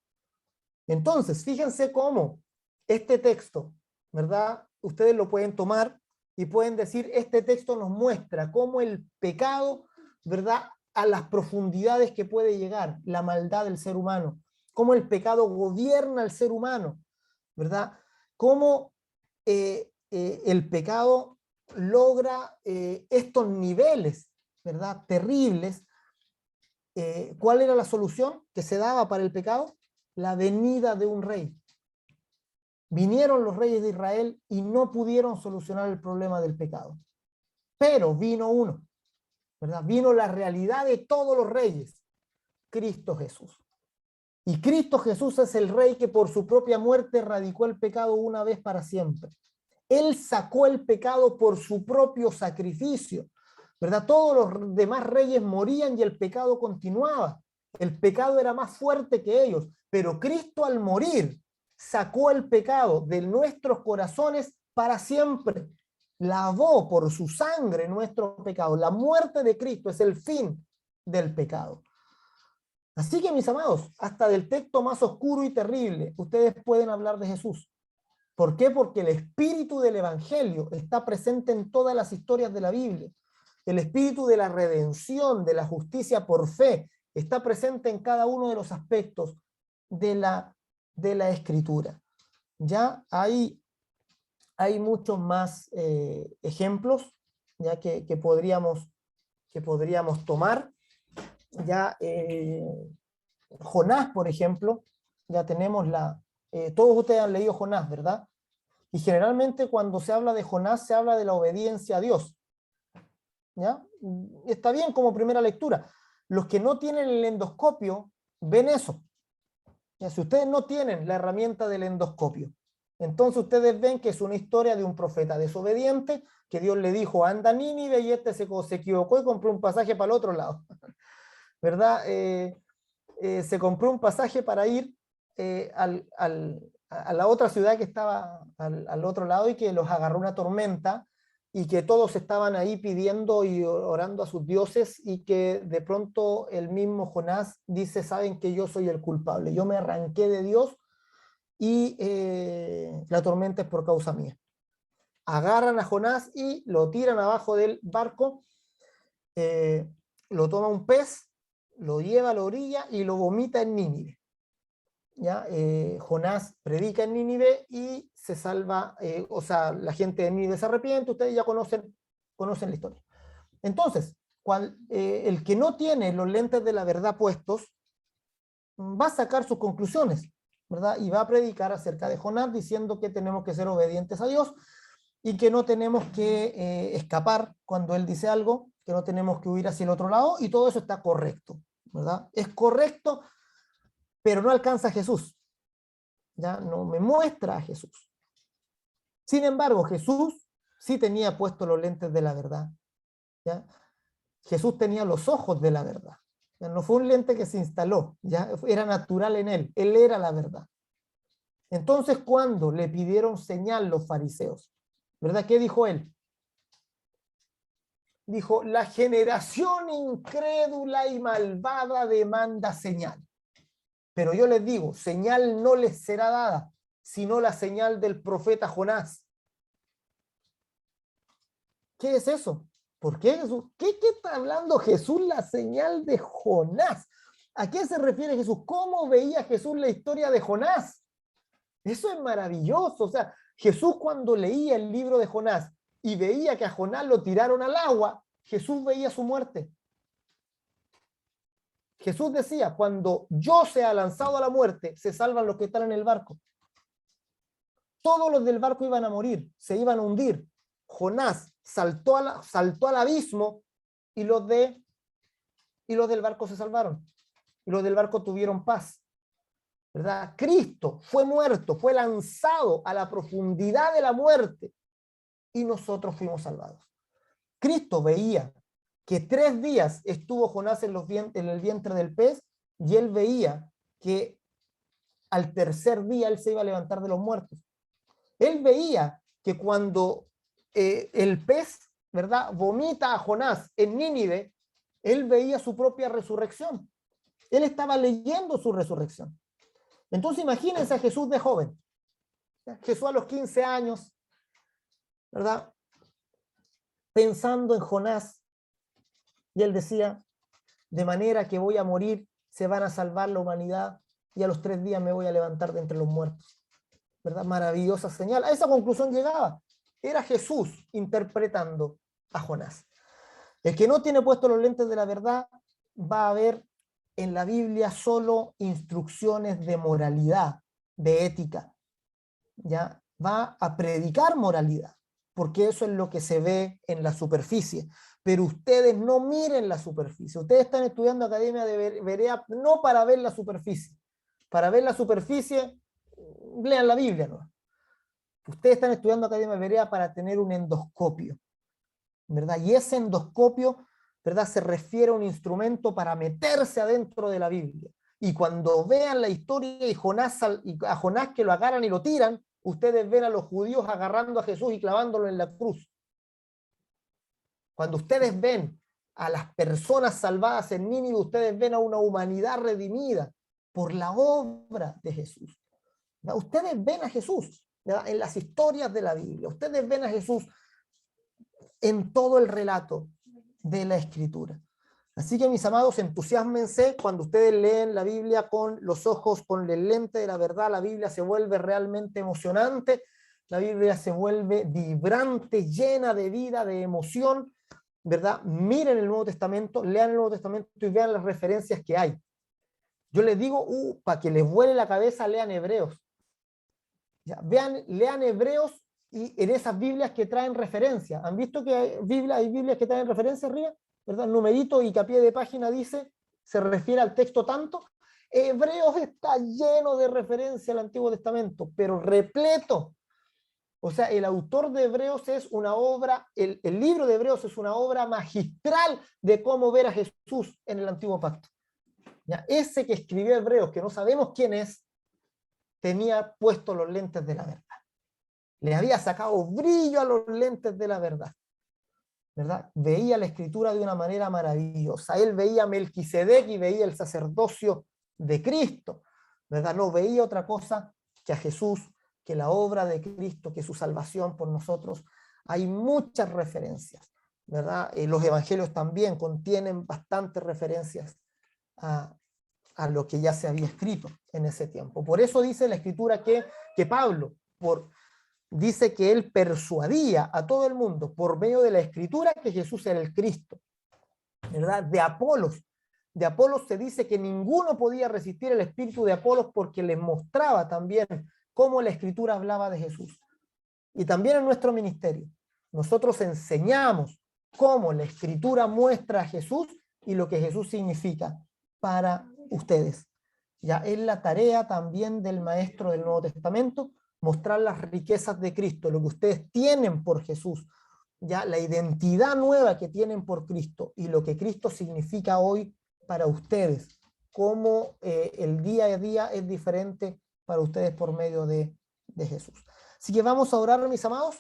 A: Entonces, fíjense cómo este texto, ¿verdad? Ustedes lo pueden tomar y pueden decir, este texto nos muestra cómo el pecado, ¿verdad? A las profundidades que puede llegar, la maldad del ser humano, cómo el pecado gobierna al ser humano, ¿verdad? Cómo el pecado logra estos niveles, ¿verdad? Terribles. ¿Cuál era la solución que se daba para el pecado? La venida de un rey. Vinieron los reyes de Israel y no pudieron solucionar el problema del pecado. Pero vino uno, ¿verdad? Vino la realidad de todos los reyes, Cristo Jesús. Y Cristo Jesús es el rey que por su propia muerte erradicó el pecado una vez para siempre. Él sacó el pecado por su propio sacrificio, ¿verdad? Todos los demás reyes morían y el pecado continuaba. El pecado era más fuerte que ellos, pero Cristo al morir sacó el pecado de nuestros corazones para siempre. Lavó por su sangre nuestro pecado. La muerte de Cristo es el fin del pecado. Así que, mis amados, hasta del texto más oscuro y terrible, ustedes pueden hablar de Jesús. ¿Por qué? Porque el espíritu del evangelio está presente en todas las historias de la Biblia. El espíritu de la redención, de la justicia por fe, está presente en cada uno de los aspectos de la escritura. Ya hay muchos más ejemplos ya que podríamos tomar. Ya Jonás, por ejemplo, ya tenemos todos ustedes han leído Jonás, ¿verdad? Y generalmente cuando se habla de Jonás se habla de la obediencia a Dios. ¿Ya? Está bien como primera lectura. Los que no tienen el endoscopio ven eso. Si ustedes no tienen la herramienta del endoscopio, entonces ustedes ven que es una historia de un profeta desobediente, que Dios le dijo, anda a Nínive, y este se equivocó y compró un pasaje para el otro lado, ¿verdad? Se compró un pasaje para ir a la otra ciudad que estaba al otro lado, y que los agarró una tormenta, y que todos estaban ahí pidiendo y orando a sus dioses, y que de pronto el mismo Jonás dice, saben que yo soy el culpable, yo me arranqué de Dios, y la tormenta es por causa mía. Agarran a Jonás y lo tiran abajo del barco, lo toma un pez, lo lleva a la orilla y lo vomita en Nínive. ¿Ya? Jonás predica en Nínive y se salva, o sea, la gente de Nínive se arrepiente, ustedes ya conocen la historia. Entonces, el que no tiene los lentes de la verdad puestos, va a sacar sus conclusiones, ¿verdad? Y va a predicar acerca de Jonás, diciendo que tenemos que ser obedientes a Dios, y que no tenemos que escapar cuando Él dice algo, que no tenemos que huir hacia el otro lado, y todo eso está correcto, ¿verdad? Es correcto, pero no alcanza a Jesús, ¿ya? No me muestra a Jesús. Sin embargo, Jesús sí tenía puestos los lentes de la verdad, ¿ya? Jesús tenía los ojos de la verdad. ¿Ya? No fue un lente que se instaló, ¿ya? Era natural en Él era la verdad. Entonces, cuando le pidieron señal los fariseos, ¿verdad? ¿Qué dijo Él? Dijo, la generación incrédula y malvada demanda señal. Pero yo les digo, señal no les será dada, sino la señal del profeta Jonás. ¿Qué es eso? ¿Por qué Jesús? ¿Qué está hablando Jesús? La señal de Jonás. ¿A qué se refiere Jesús? ¿Cómo veía Jesús la historia de Jonás? Eso es maravilloso. O sea, Jesús, cuando leía el libro de Jonás y veía que a Jonás lo tiraron al agua, Jesús veía su muerte. Jesús decía, cuando yo sea lanzado a la muerte, se salvan los que están en el barco. Todos los del barco iban a morir, se iban a hundir. Jonás saltó al abismo, y los del barco se salvaron. Y los del barco tuvieron paz, ¿verdad? Cristo fue muerto, fue lanzado a la profundidad de la muerte, y nosotros fuimos salvados. Cristo veía que 3 días estuvo Jonás en el vientre del pez, y él veía que al tercer día él se iba a levantar de los muertos. Él veía que cuando el pez, ¿verdad?, vomita a Jonás en Nínive, él veía su propia resurrección. Él estaba leyendo su resurrección. Entonces imagínense a Jesús de joven. Jesús a los 15 años, ¿verdad?, pensando en Jonás, y él decía, de manera que voy a morir, se van a salvar la humanidad, y a los 3 días me voy a levantar de entre los muertos. ¿Verdad? Maravillosa señal. A esa conclusión llegaba. Era Jesús interpretando a Jonás. El que no tiene puestos los lentes de la verdad va a ver en la Biblia solo instrucciones de moralidad, de ética. ¿Ya? Va a predicar moralidad, porque eso es lo que se ve en la superficie. Pero ustedes no miren la superficie. Ustedes están estudiando Academia de Berea no para ver la superficie. Para ver la superficie, lean la Biblia, ¿no? Ustedes están estudiando Academia de Berea para tener un endoscopio, ¿verdad? Y ese endoscopio, ¿verdad?, se refiere a un instrumento para meterse adentro de la Biblia. Y cuando vean la historia de Jonás, y a Jonás que lo agarran y lo tiran, ustedes ven a los judíos agarrando a Jesús y clavándolo en la cruz. Cuando ustedes ven a las personas salvadas en Nínive, ustedes ven a una humanidad redimida por la obra de Jesús. ¿Ya? Ustedes ven a Jesús, ¿ya?, en las historias de la Biblia. Ustedes ven a Jesús en todo el relato de la Escritura. Así que, mis amados, entusiásmense cuando ustedes leen la Biblia con los ojos, con el lente de la verdad. La Biblia se vuelve realmente emocionante, la Biblia se vuelve vibrante, llena de vida, de emoción, ¿verdad? Miren el Nuevo Testamento, lean el Nuevo Testamento y vean las referencias que hay. Yo les digo, para que les vuele la cabeza, lean Hebreos. Ya, lean Hebreos, y en esas Biblias que traen referencia. ¿Han visto que hay Biblias que traen referencia arriba? ¿Verdad? Numerito y que a pie de página dice, se refiere al texto tanto. Hebreos está lleno de referencia al Antiguo Testamento, pero repleto. O sea, el autor de Hebreos es una obra, el libro de Hebreos es una obra magistral de cómo ver a Jesús en el Antiguo Pacto. ¿Ya? Ese que escribió Hebreos, que no sabemos quién es, tenía puestos los lentes de la verdad. Le había sacado brillo a los lentes de la verdad. ¿Verdad? Veía la escritura de una manera maravillosa. Él veía a Melquisedec y veía el sacerdocio de Cristo. ¿Verdad? No veía otra cosa que a Jesús, que la obra de Cristo, que su salvación por nosotros. Hay muchas referencias, ¿verdad? Los evangelios también contienen bastantes referencias a lo que ya se había escrito en ese tiempo. Por eso dice la escritura que Pablo, dice que él persuadía a todo el mundo por medio de la escritura que Jesús era el Cristo, ¿verdad? De Apolos se dice que ninguno podía resistir el espíritu de Apolos porque les mostraba también cómo la escritura hablaba de Jesús. Y también en nuestro ministerio, nosotros enseñamos cómo la escritura muestra a Jesús y lo que Jesús significa para ustedes. Ya es la tarea también del maestro del Nuevo Testamento, mostrar las riquezas de Cristo, lo que ustedes tienen por Jesús, ya la identidad nueva que tienen por Cristo y lo que Cristo significa hoy para ustedes, cómo el día a día es diferente para ustedes por medio de Jesús. Así que vamos a orar, mis amados.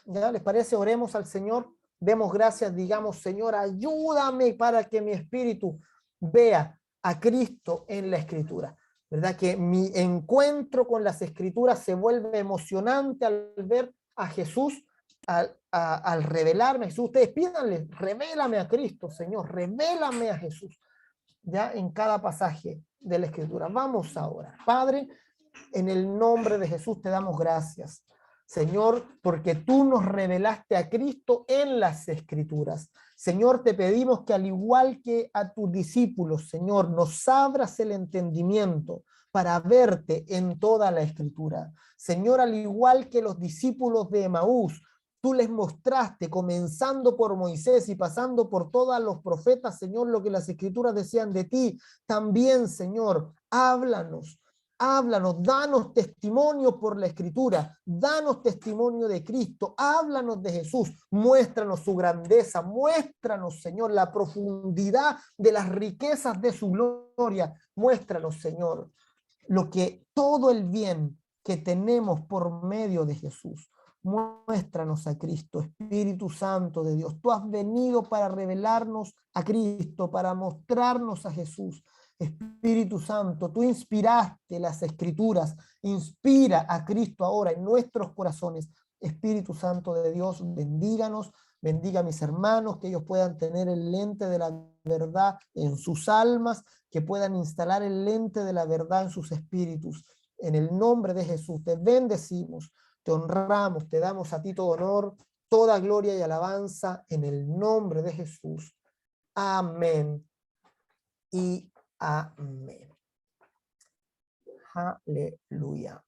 A: ¿Ya les parece? Oremos al Señor, demos gracias, digamos: Señor, ayúdame para que mi espíritu vea a Cristo en la Escritura, ¿verdad? Que mi encuentro con las Escrituras se vuelve emocionante al ver a Jesús, al revelarme a Jesús. Ustedes pídanle: revélame a Cristo, Señor, revélame a Jesús, ya en cada pasaje de la Escritura. Vamos ahora. Padre, en el nombre de Jesús te damos gracias, Señor, porque tú nos revelaste a Cristo en las Escrituras. Señor, te pedimos que al igual que a tus discípulos, Señor, nos abras el entendimiento para verte en toda la Escritura. Señor, al igual que los discípulos de Emaús, tú les mostraste, comenzando por Moisés y pasando por todos los profetas, Señor, lo que las Escrituras decían de ti. También, Señor, háblanos, danos testimonio por la Escritura, danos testimonio de Cristo, háblanos de Jesús, muéstranos su grandeza, muéstranos, Señor, la profundidad de las riquezas de su gloria, muéstranos, Señor, lo que todo el bien que tenemos por medio de Jesús. Muéstranos a Cristo, Espíritu Santo de Dios. Tú has venido para revelarnos a Cristo, para mostrarnos a Jesús. Espíritu Santo, tú inspiraste las Escrituras, inspira a Cristo ahora en nuestros corazones. Espíritu Santo de Dios, bendíganos, bendiga a mis hermanos, que ellos puedan tener el lente de la verdad en sus almas, que puedan instalar el lente de la verdad en sus espíritus. En el nombre de Jesús te bendecimos, te honramos, te damos a ti todo honor, toda gloria y alabanza en el nombre de Jesús. Amén y amén. Aleluya.